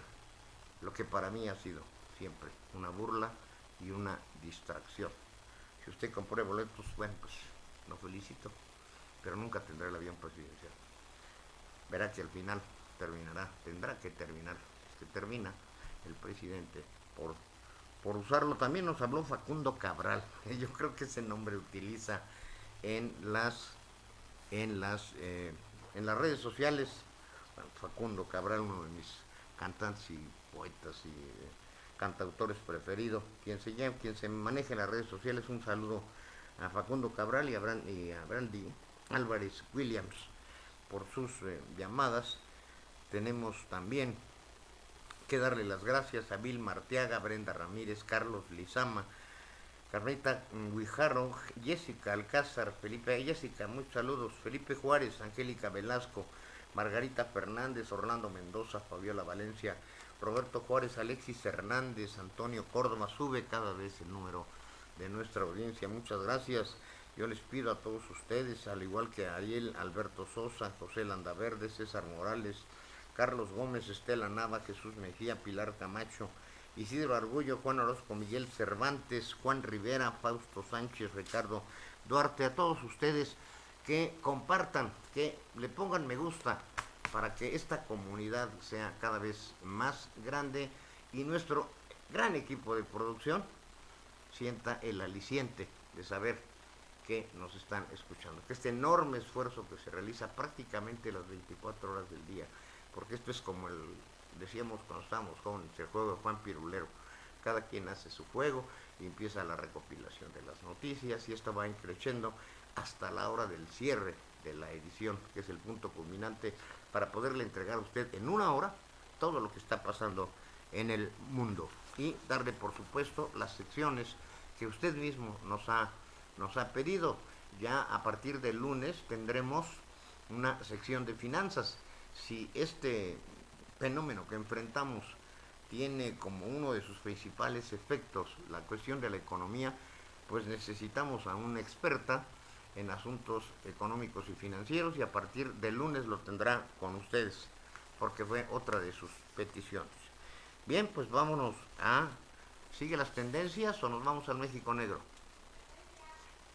lo que para mí ha sido siempre una burla y una distracción. Si usted compró boletos, bueno, pues lo felicito, pero nunca tendrá el avión presidencial. Verá que al final tendrá que terminar, termina el presidente por usarlo. También nos habló Facundo Cabral, yo creo que ese nombre utiliza en las redes sociales. Bueno, Facundo Cabral, uno de mis cantantes y poetas y cantautores preferidos, quien se maneja en las redes sociales. Un saludo a Facundo Cabral y a Brandy Álvarez Williams por sus llamadas. Tenemos también que darle las gracias a Vilma Arteaga, Brenda Ramírez, Carlos Lizama, Carmita Guijarro, Jessica Alcázar, Jessica, muchos saludos, Felipe Juárez, Angélica Velasco, Margarita Fernández, Orlando Mendoza, Fabiola Valencia, Roberto Juárez, Alexis Hernández, Antonio Córdoba. Sube cada vez el número de nuestra audiencia, muchas gracias. Yo les pido a todos ustedes, al igual que a Ariel Alberto Sosa, José Landaverde, César Morales, Carlos Gómez, Estela Nava, Jesús Mejía, Pilar Camacho, Isidro Argullo, Juan Orozco, Miguel Cervantes, Juan Rivera, Fausto Sánchez, Ricardo Duarte, a todos ustedes que compartan, que le pongan me gusta para que esta comunidad sea cada vez más grande y nuestro gran equipo de producción sienta el aliciente de saber que nos están escuchando, que este enorme esfuerzo que se realiza prácticamente las 24 horas del día, porque esto es como decíamos cuando estábamos jóvenes, el juego de Juan Pirulero. Cada quien hace su juego y empieza la recopilación de las noticias y esto va creciendo hasta la hora del cierre de la edición, que es el punto culminante para poderle entregar a usted en una hora todo lo que está pasando en el mundo y darle, por supuesto, las secciones que usted mismo nos ha pedido. Ya a partir del lunes tendremos una sección de finanzas. Si este fenómeno que enfrentamos tiene como uno de sus principales efectos la cuestión de la economía, pues necesitamos a una experta en asuntos económicos y financieros y a partir del lunes lo tendrá con ustedes, porque fue otra de sus peticiones. Bien, pues vámonos ¿sigue las tendencias o nos vamos al México Negro?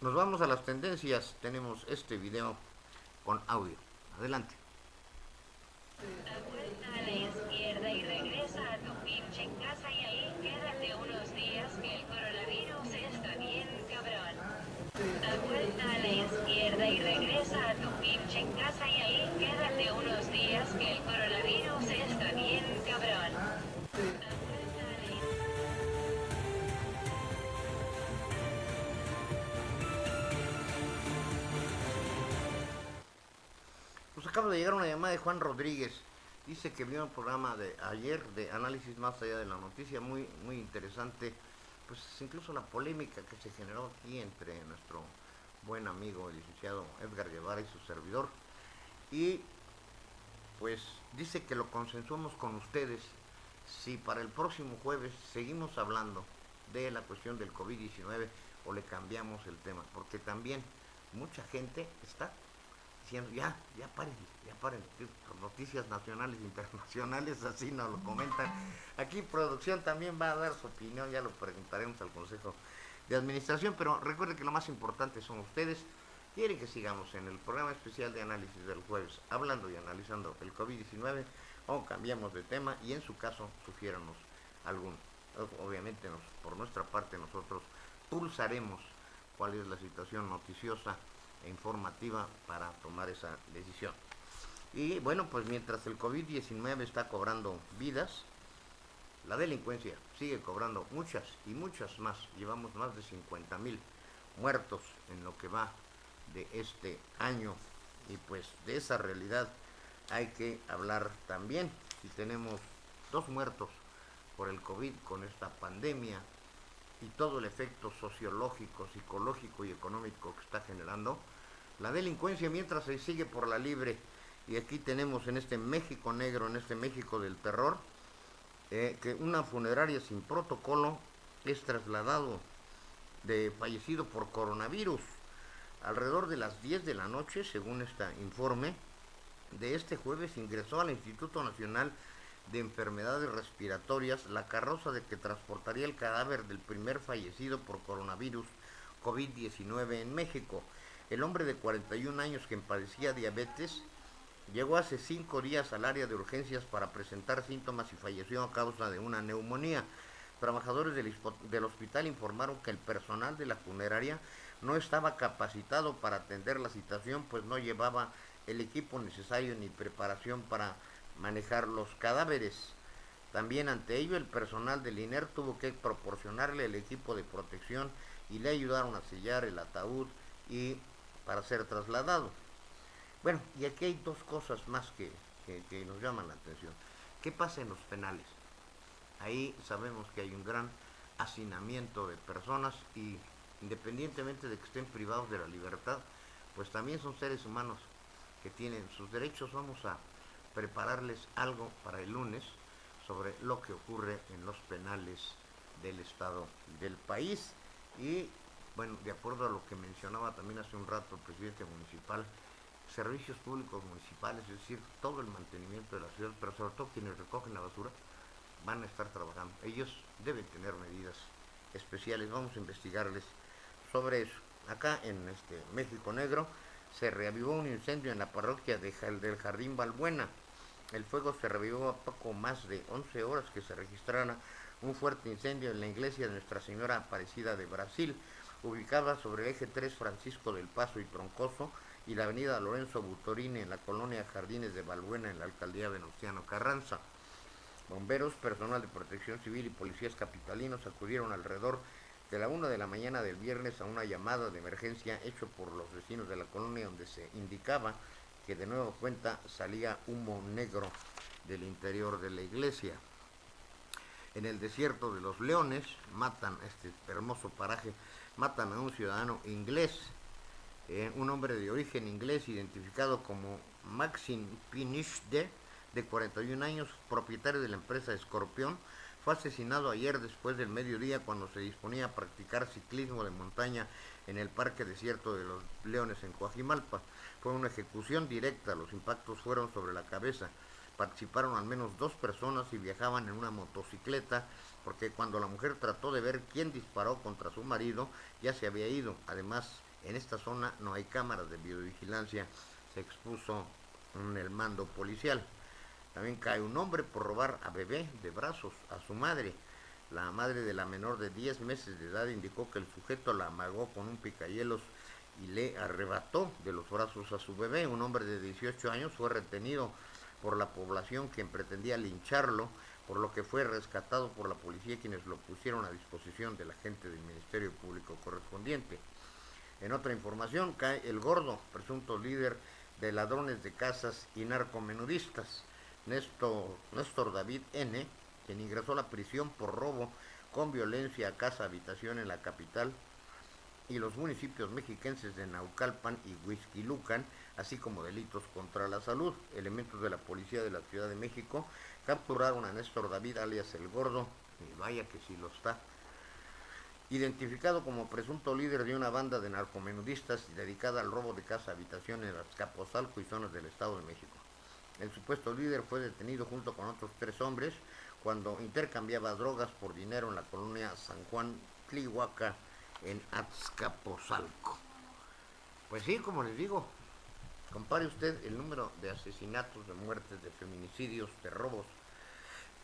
Nos vamos a las tendencias, tenemos este video con audio. Adelante. Da vuelta a la izquierda y regresa a tu pinche casa y ahí quédate unos días que el coronavirus está bien cabrón. Da vuelta a la izquierda y regresa a tu pinche casa y ahí quédate unos días que el coronavirus está bien cabrón. Da vuelta a la Pues acaba de llegar una llamada de Juan Rodríguez. Dice que vio el programa de ayer de Análisis Más Allá de la Noticia, muy interesante. Pues incluso la polémica que se generó aquí entre nuestro buen amigo el licenciado Edgar Guevara y su servidor. Y pues dice que lo consensuamos con ustedes si para el próximo jueves seguimos hablando de la cuestión del COVID-19 o le cambiamos el tema, porque también mucha gente está diciendo, ya paren, noticias nacionales e internacionales, así nos lo comentan. Aquí producción también va a dar su opinión, ya lo preguntaremos al Consejo de Administración, pero recuerde que lo más importante son ustedes. Quieren que sigamos en el programa especial de análisis del jueves, hablando y analizando el COVID-19, o cambiamos de tema, y en su caso, sugiéranos algún. Obviamente, por nuestra parte, nosotros pulsaremos cuál es la situación noticiosa e informativa para tomar esa decisión. Y bueno, pues mientras el COVID-19 está cobrando vidas, la delincuencia sigue cobrando muchas y muchas más. Llevamos más de 50,000 muertos en lo que va de este año, y pues de esa realidad hay que hablar también. Si tenemos 2 muertos por el COVID con esta pandemia y todo el efecto sociológico, psicológico y económico que está generando, la delincuencia mientras se sigue por la libre. Y aquí tenemos en este México negro, en este México del terror, que una funeraria sin protocolo es trasladado de fallecido por coronavirus alrededor de las 10 de la noche, según este informe. de este jueves ingresó al Instituto Nacional de Enfermedades Respiratorias la carroza de que transportaría el cadáver del primer fallecido por coronavirus COVID-19 en México. El hombre de 41 años que padecía diabetes llegó hace 5 días al área de urgencias para presentar síntomas y falleció a causa de una neumonía. Trabajadores del hospital informaron que el personal de la funeraria no estaba capacitado para atender la situación, pues no llevaba el equipo necesario ni preparación para manejar los cadáveres. También ante ello el personal del INER tuvo que proporcionarle el equipo de protección y le ayudaron a sellar el ataúd y para ser trasladado. Bueno, y aquí hay dos cosas más que nos llaman la atención. ¿Qué pasa en los penales? Ahí sabemos que hay un gran hacinamiento de personas y independientemente de que estén privados de la libertad, pues también son seres humanos que tienen sus derechos. Vamos a prepararles algo para el lunes sobre lo que ocurre en los penales del estado del país. Y bueno, de acuerdo a lo que mencionaba también hace un rato el presidente municipal, servicios públicos municipales, es decir, todo el mantenimiento de la ciudad, pero sobre todo quienes recogen la basura, van a estar trabajando. Ellos deben tener medidas especiales. Vamos a investigarles sobre eso. Acá en México Negro se reavivó un incendio en la parroquia del Jardín Balbuena. El fuego se revivó a poco más de 11 horas que se registrara un fuerte incendio en la iglesia de Nuestra Señora Aparecida de Brasil, ubicada sobre el eje 3 Francisco del Paso y Troncoso y la avenida Lorenzo Butorini en la colonia Jardines de Balbuena en la alcaldía Venustiano Carranza. Bomberos, personal de protección civil y policías capitalinos acudieron alrededor de la 1 de la mañana del viernes a una llamada de emergencia hecho por los vecinos de la colonia, donde se indicaba que de nueva cuenta salía humo negro del interior de la iglesia. En el desierto de los Leones matan hermoso paraje, matan a un ciudadano inglés, un hombre de origen inglés identificado como Maxim Pinishde, de 41 años, propietario de la empresa Escorpión, fue asesinado ayer después del mediodía cuando se disponía a practicar ciclismo de montaña en el Parque Desierto de los Leones en Coajimalpa. Fue una ejecución directa, los impactos fueron sobre la cabeza. Participaron al menos 2 personas y viajaban en una motocicleta, porque cuando la mujer trató de ver quién disparó contra su marido, ya se había ido. Además, en esta zona no hay cámaras de videovigilancia, se expuso en el mando policial. También cae un hombre por robar a bebé de brazos a su madre. La madre de la menor de 10 meses de edad indicó que el sujeto la amagó con un picahielos y le arrebató de los brazos a su bebé. Un hombre de 18 años fue retenido por la población, quien pretendía lincharlo, por lo que fue rescatado por la policía, quienes lo pusieron a disposición del agente del Ministerio Público correspondiente. En otra información, cae el Gordo, presunto líder de ladrones de casas y narcomenudistas. Néstor David N., quien ingresó a la prisión por robo con violencia a casa habitación en la capital y los municipios mexiquenses de Naucalpan y Huixquilucan, así como delitos contra la salud. Elementos de la policía de la Ciudad de México capturaron a Néstor David alias El Gordo, y vaya que sí lo está, identificado como presunto líder de una banda de narcomenudistas dedicada al robo de casa habitación en Azcapotzalco y zonas del Estado de México. El supuesto líder fue detenido junto con otros 3 hombres cuando intercambiaba drogas por dinero en la colonia San Juan Tlihuaca en Azcapotzalco. Pues sí, como les digo, compare usted el número de asesinatos, de muertes, de feminicidios, de robos.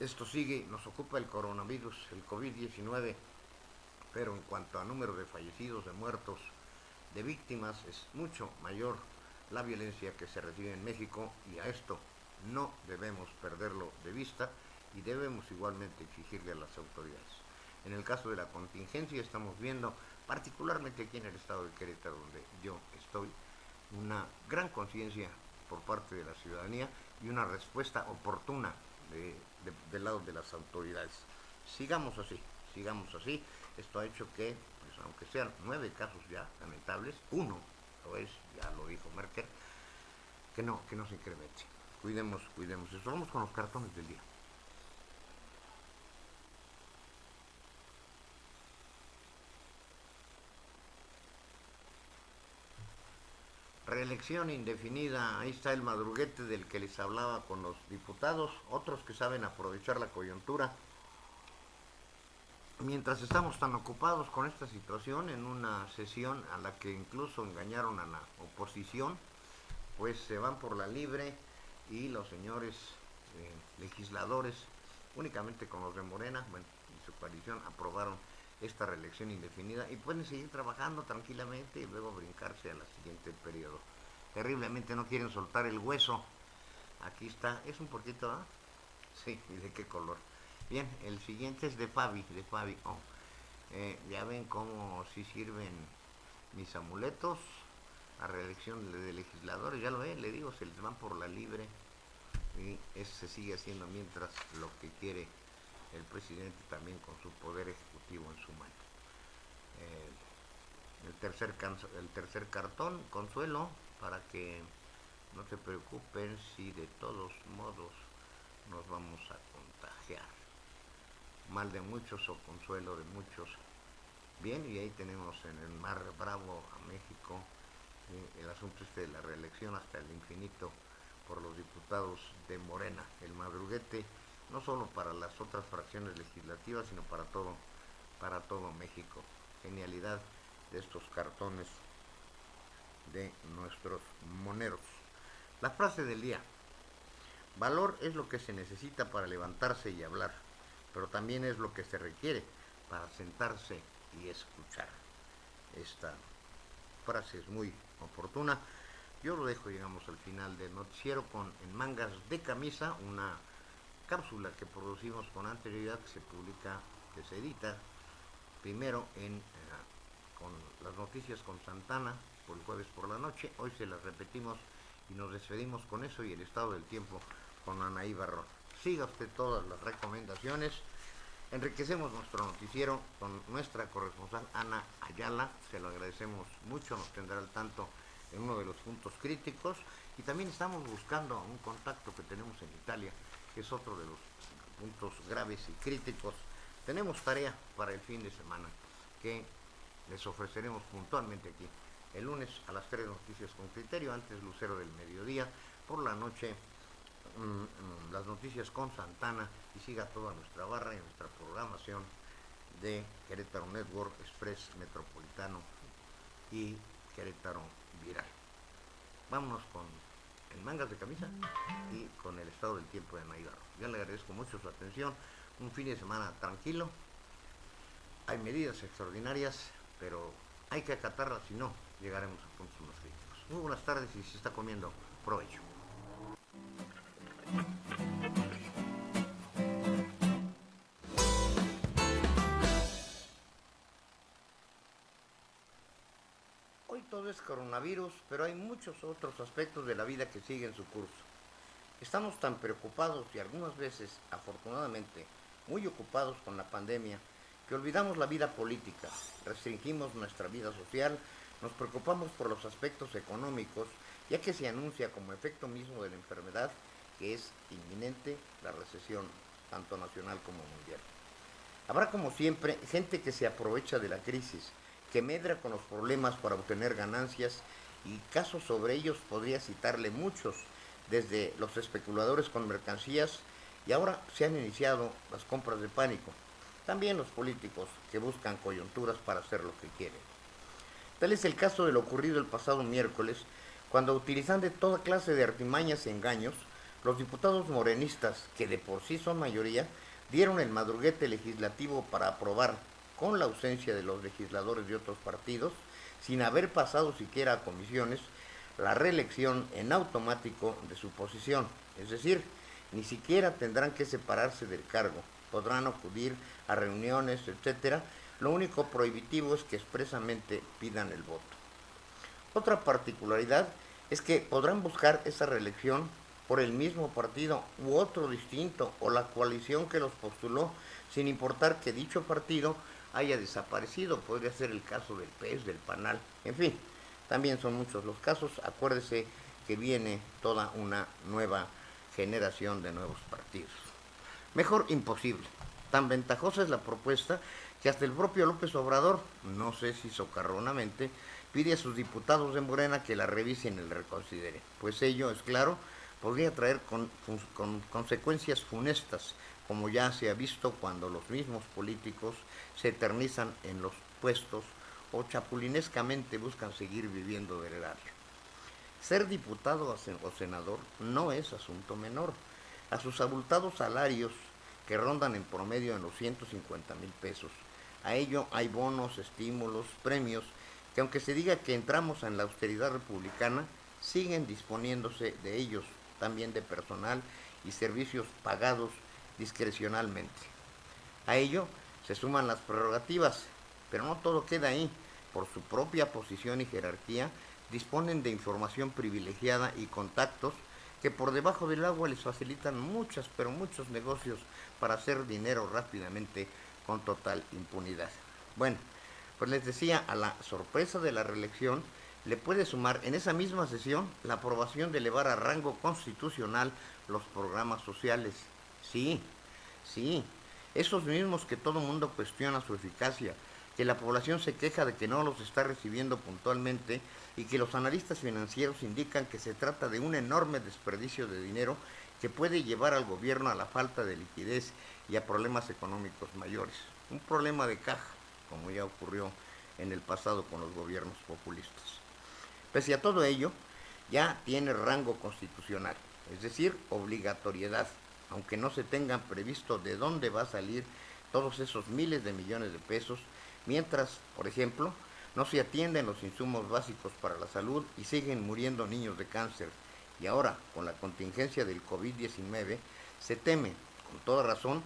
Esto sigue, nos ocupa el coronavirus, el COVID-19, pero en cuanto a número de fallecidos, de muertos, de víctimas, es mucho mayor la violencia que se recibe en México, y a esto no debemos perderlo de vista y debemos igualmente exigirle a las autoridades. En el caso de la contingencia estamos viendo, particularmente aquí en el estado de Querétaro, donde yo estoy, una gran conciencia por parte de la ciudadanía y una respuesta oportuna del lado de las autoridades. Sigamos así. Esto ha hecho que, pues, aunque sean 9 casos ya lamentables, uno lo es, ya lo dijo Merkel, que no se incremente. Cuidemos eso. Vamos con los cartones del día. Reelección indefinida, ahí está el madruguete del que les hablaba con los diputados, otros que saben aprovechar la coyuntura. Mientras estamos tan ocupados con esta situación, en una sesión a la que incluso engañaron a la oposición, pues se van por la libre y los señores legisladores, únicamente con los de Morena, bueno, y su coalición, aprobaron esta reelección indefinida y pueden seguir trabajando tranquilamente y luego brincarse al siguiente periodo. Terriblemente no quieren soltar el hueso. Aquí está, es un poquito, ¿ah? Sí, ¿y de qué color? Bien, el siguiente es de Fabi. Oh, ya ven cómo sí sirven mis amuletos a reelección de legisladores, ya lo ven, le digo, se les van por la libre y eso se sigue haciendo mientras lo que quiere el presidente también con su poder ejecutivo en su mano. El tercer cartón, consuelo, para que no se preocupen si de todos modos nos vamos a contagiar. Mal de muchos o consuelo de muchos. Bien, y ahí tenemos en el mar Bravo a México el asunto de la reelección hasta el infinito por los diputados de Morena. El madruguete no solo para las otras fracciones legislativas, sino para todo México. Genialidad de estos cartones de nuestros moneros. La frase del día: valor es lo que se necesita para levantarse y hablar, pero también es lo que se requiere para sentarse y escuchar. Esta frase es muy oportuna. Yo lo dejo, llegamos al final del noticiero con En Mangas de Camisa, una cápsula que producimos con anterioridad, que se publica, que se edita primero con las noticias con Santana por el jueves por la noche. Hoy se las repetimos y nos despedimos con eso y el estado del tiempo con Anaí Barrón. Siga usted todas las recomendaciones. Enriquecemos nuestro noticiero con nuestra corresponsal Ana Ayala, se lo agradecemos mucho, nos tendrá al tanto en uno de los puntos críticos y también estamos buscando un contacto que tenemos en Italia, que es otro de los puntos graves y críticos. Tenemos tarea para el fin de semana que les ofreceremos puntualmente aquí. El lunes a las 3 noticias con criterio, antes Lucero del Mediodía, por la noche las noticias con Santana y siga toda nuestra barra y nuestra programación de Querétaro Network, Express Metropolitano y Querétaro Viral. Vámonos con En Mangas de Camisa y con el estado del tiempo de Anaí Barrón. Yo le agradezco mucho su atención, un fin de semana tranquilo, hay medidas extraordinarias, pero hay que acatarlas, si no, llegaremos a puntos más críticos. Muy buenas tardes y si está comiendo, provecho. Hoy todo es coronavirus, pero hay muchos otros aspectos de la vida que siguen su curso. Estamos tan preocupados y algunas veces, afortunadamente, muy ocupados con la pandemia, que olvidamos la vida política, restringimos nuestra vida social, nos preocupamos por los aspectos económicos, ya que se anuncia como efecto mismo de la enfermedad que es inminente la recesión, tanto nacional como mundial. Habrá, como siempre, gente que se aprovecha de la crisis, que medra con los problemas para obtener ganancias, y casos sobre ellos podría citarle muchos, desde los especuladores con mercancías, y ahora se han iniciado las compras de pánico. También los políticos que buscan coyunturas para hacer lo que quieren. Tal es el caso de lo ocurrido el pasado miércoles, cuando utilizando toda clase de artimañas y engaños, los diputados morenistas, que de por sí son mayoría, dieron el madruguete legislativo para aprobar, con la ausencia de los legisladores de otros partidos, sin haber pasado siquiera a comisiones, la reelección en automático de su posición. Es decir, ni siquiera tendrán que separarse del cargo, podrán acudir a reuniones, etc. Lo único prohibitivo es que expresamente pidan el voto. Otra particularidad es que podrán buscar esa reelección por el mismo partido u otro distinto, o la coalición que los postuló, sin importar que dicho partido haya desaparecido. Podría ser el caso del PES, del PANAL, en fin, también son muchos los casos. Acuérdese que viene toda una nueva generación de nuevos partidos. Mejor imposible. Tan ventajosa es la propuesta que hasta el propio López Obrador, no sé si socarronamente, pide a sus diputados de Morena que la revisen y la reconsideren, pues ello, es claro, podría traer con consecuencias funestas, como ya se ha visto cuando los mismos políticos se eternizan en los puestos o chapulinescamente buscan seguir viviendo del erario. Ser diputado o senador no es asunto menor. A sus abultados salarios, que rondan en promedio en los 150,000 pesos, a ello hay bonos, estímulos, premios, que aunque se diga que entramos en la austeridad republicana, siguen disponiéndose de ellos, también de personal y servicios pagados discrecionalmente. A ello se suman las prerrogativas, pero no todo queda ahí. Por su propia posición y jerarquía, disponen de información privilegiada y contactos que por debajo del agua les facilitan muchos negocios para hacer dinero rápidamente con total impunidad. Bueno, pues les decía, a la sorpresa de la reelección le puede sumar en esa misma sesión la aprobación de elevar a rango constitucional los programas sociales. Sí, esos mismos que todo mundo cuestiona su eficacia, que la población se queja de que no los está recibiendo puntualmente y que los analistas financieros indican que se trata de un enorme desperdicio de dinero que puede llevar al gobierno a la falta de liquidez y a problemas económicos mayores. Un problema de caja, como ya ocurrió en el pasado con los gobiernos populistas. Pese a todo ello, ya tiene rango constitucional, es decir, obligatoriedad, aunque no se tengan previsto de dónde va a salir todos esos miles de millones de pesos, mientras, por ejemplo, no se atienden los insumos básicos para la salud y siguen muriendo niños de cáncer. Y ahora, con la contingencia del COVID-19, se teme, con toda razón,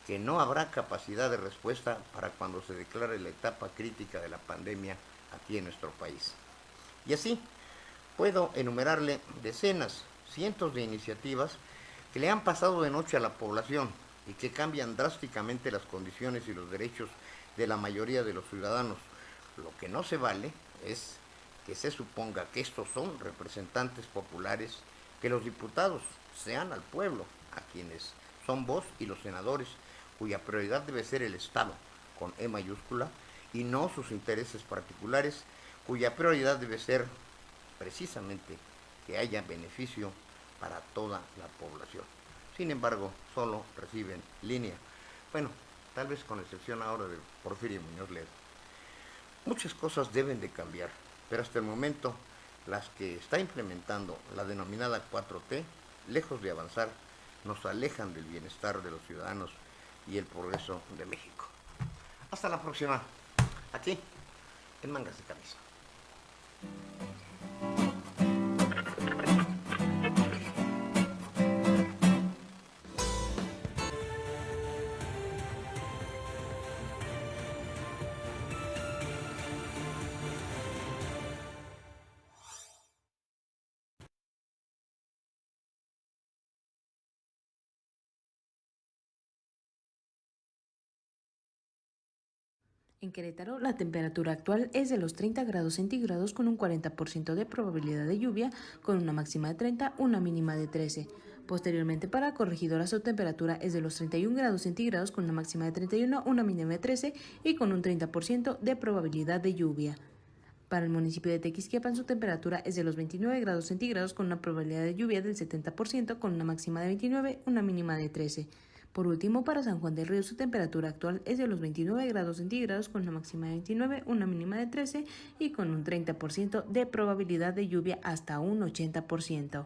que no habrá capacidad de respuesta para cuando se declare la etapa crítica de la pandemia aquí en nuestro país. Y así, puedo enumerarle decenas, cientos de iniciativas que le han pasado de noche a la población y que cambian drásticamente las condiciones y los derechos de la mayoría de los ciudadanos. Lo que no se vale es que se suponga que estos son representantes populares, que los diputados sean al pueblo, a quienes son voz, y los senadores, cuya prioridad debe ser el Estado, con E mayúscula, y no sus intereses particulares, cuya prioridad debe ser precisamente que haya beneficio para toda la población. Sin embargo, solo reciben línea. Bueno, tal vez con excepción ahora de Porfirio Muñoz Ledo. Muchas cosas deben de cambiar, pero hasta el momento las que está implementando la denominada 4T, lejos de avanzar, nos alejan del bienestar de los ciudadanos y el progreso de México. Hasta la próxima, aquí en Mangas de Camisa. En Querétaro, la temperatura actual es de los 30 grados centígrados con un 40% de probabilidad de lluvia, con una máxima de 30, una mínima de 13. Posteriormente, para Corregidora, su temperatura es de los 31 grados centígrados con una máxima de 31, una mínima de 13 y con un 30% de probabilidad de lluvia. Para el municipio de Tequisquiapan, su temperatura es de los 29 grados centígrados con una probabilidad de lluvia del 70%, con una máxima de 29, una mínima de 13. Por último, para San Juan del Río, su temperatura actual es de los 29 grados centígrados con una máxima de 29, una mínima de 13 y con un 30% de probabilidad de lluvia hasta un 80%.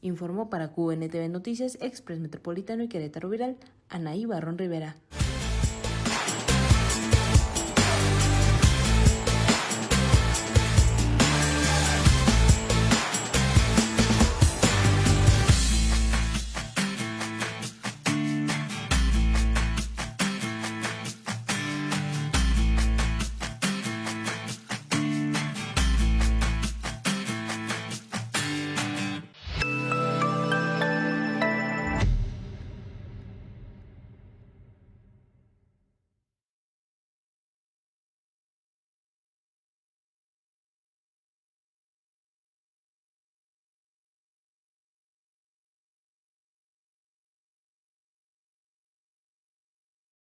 Informó para QNTV Noticias, Express Metropolitano y Querétaro Viral, Anaí Barrón Rivera.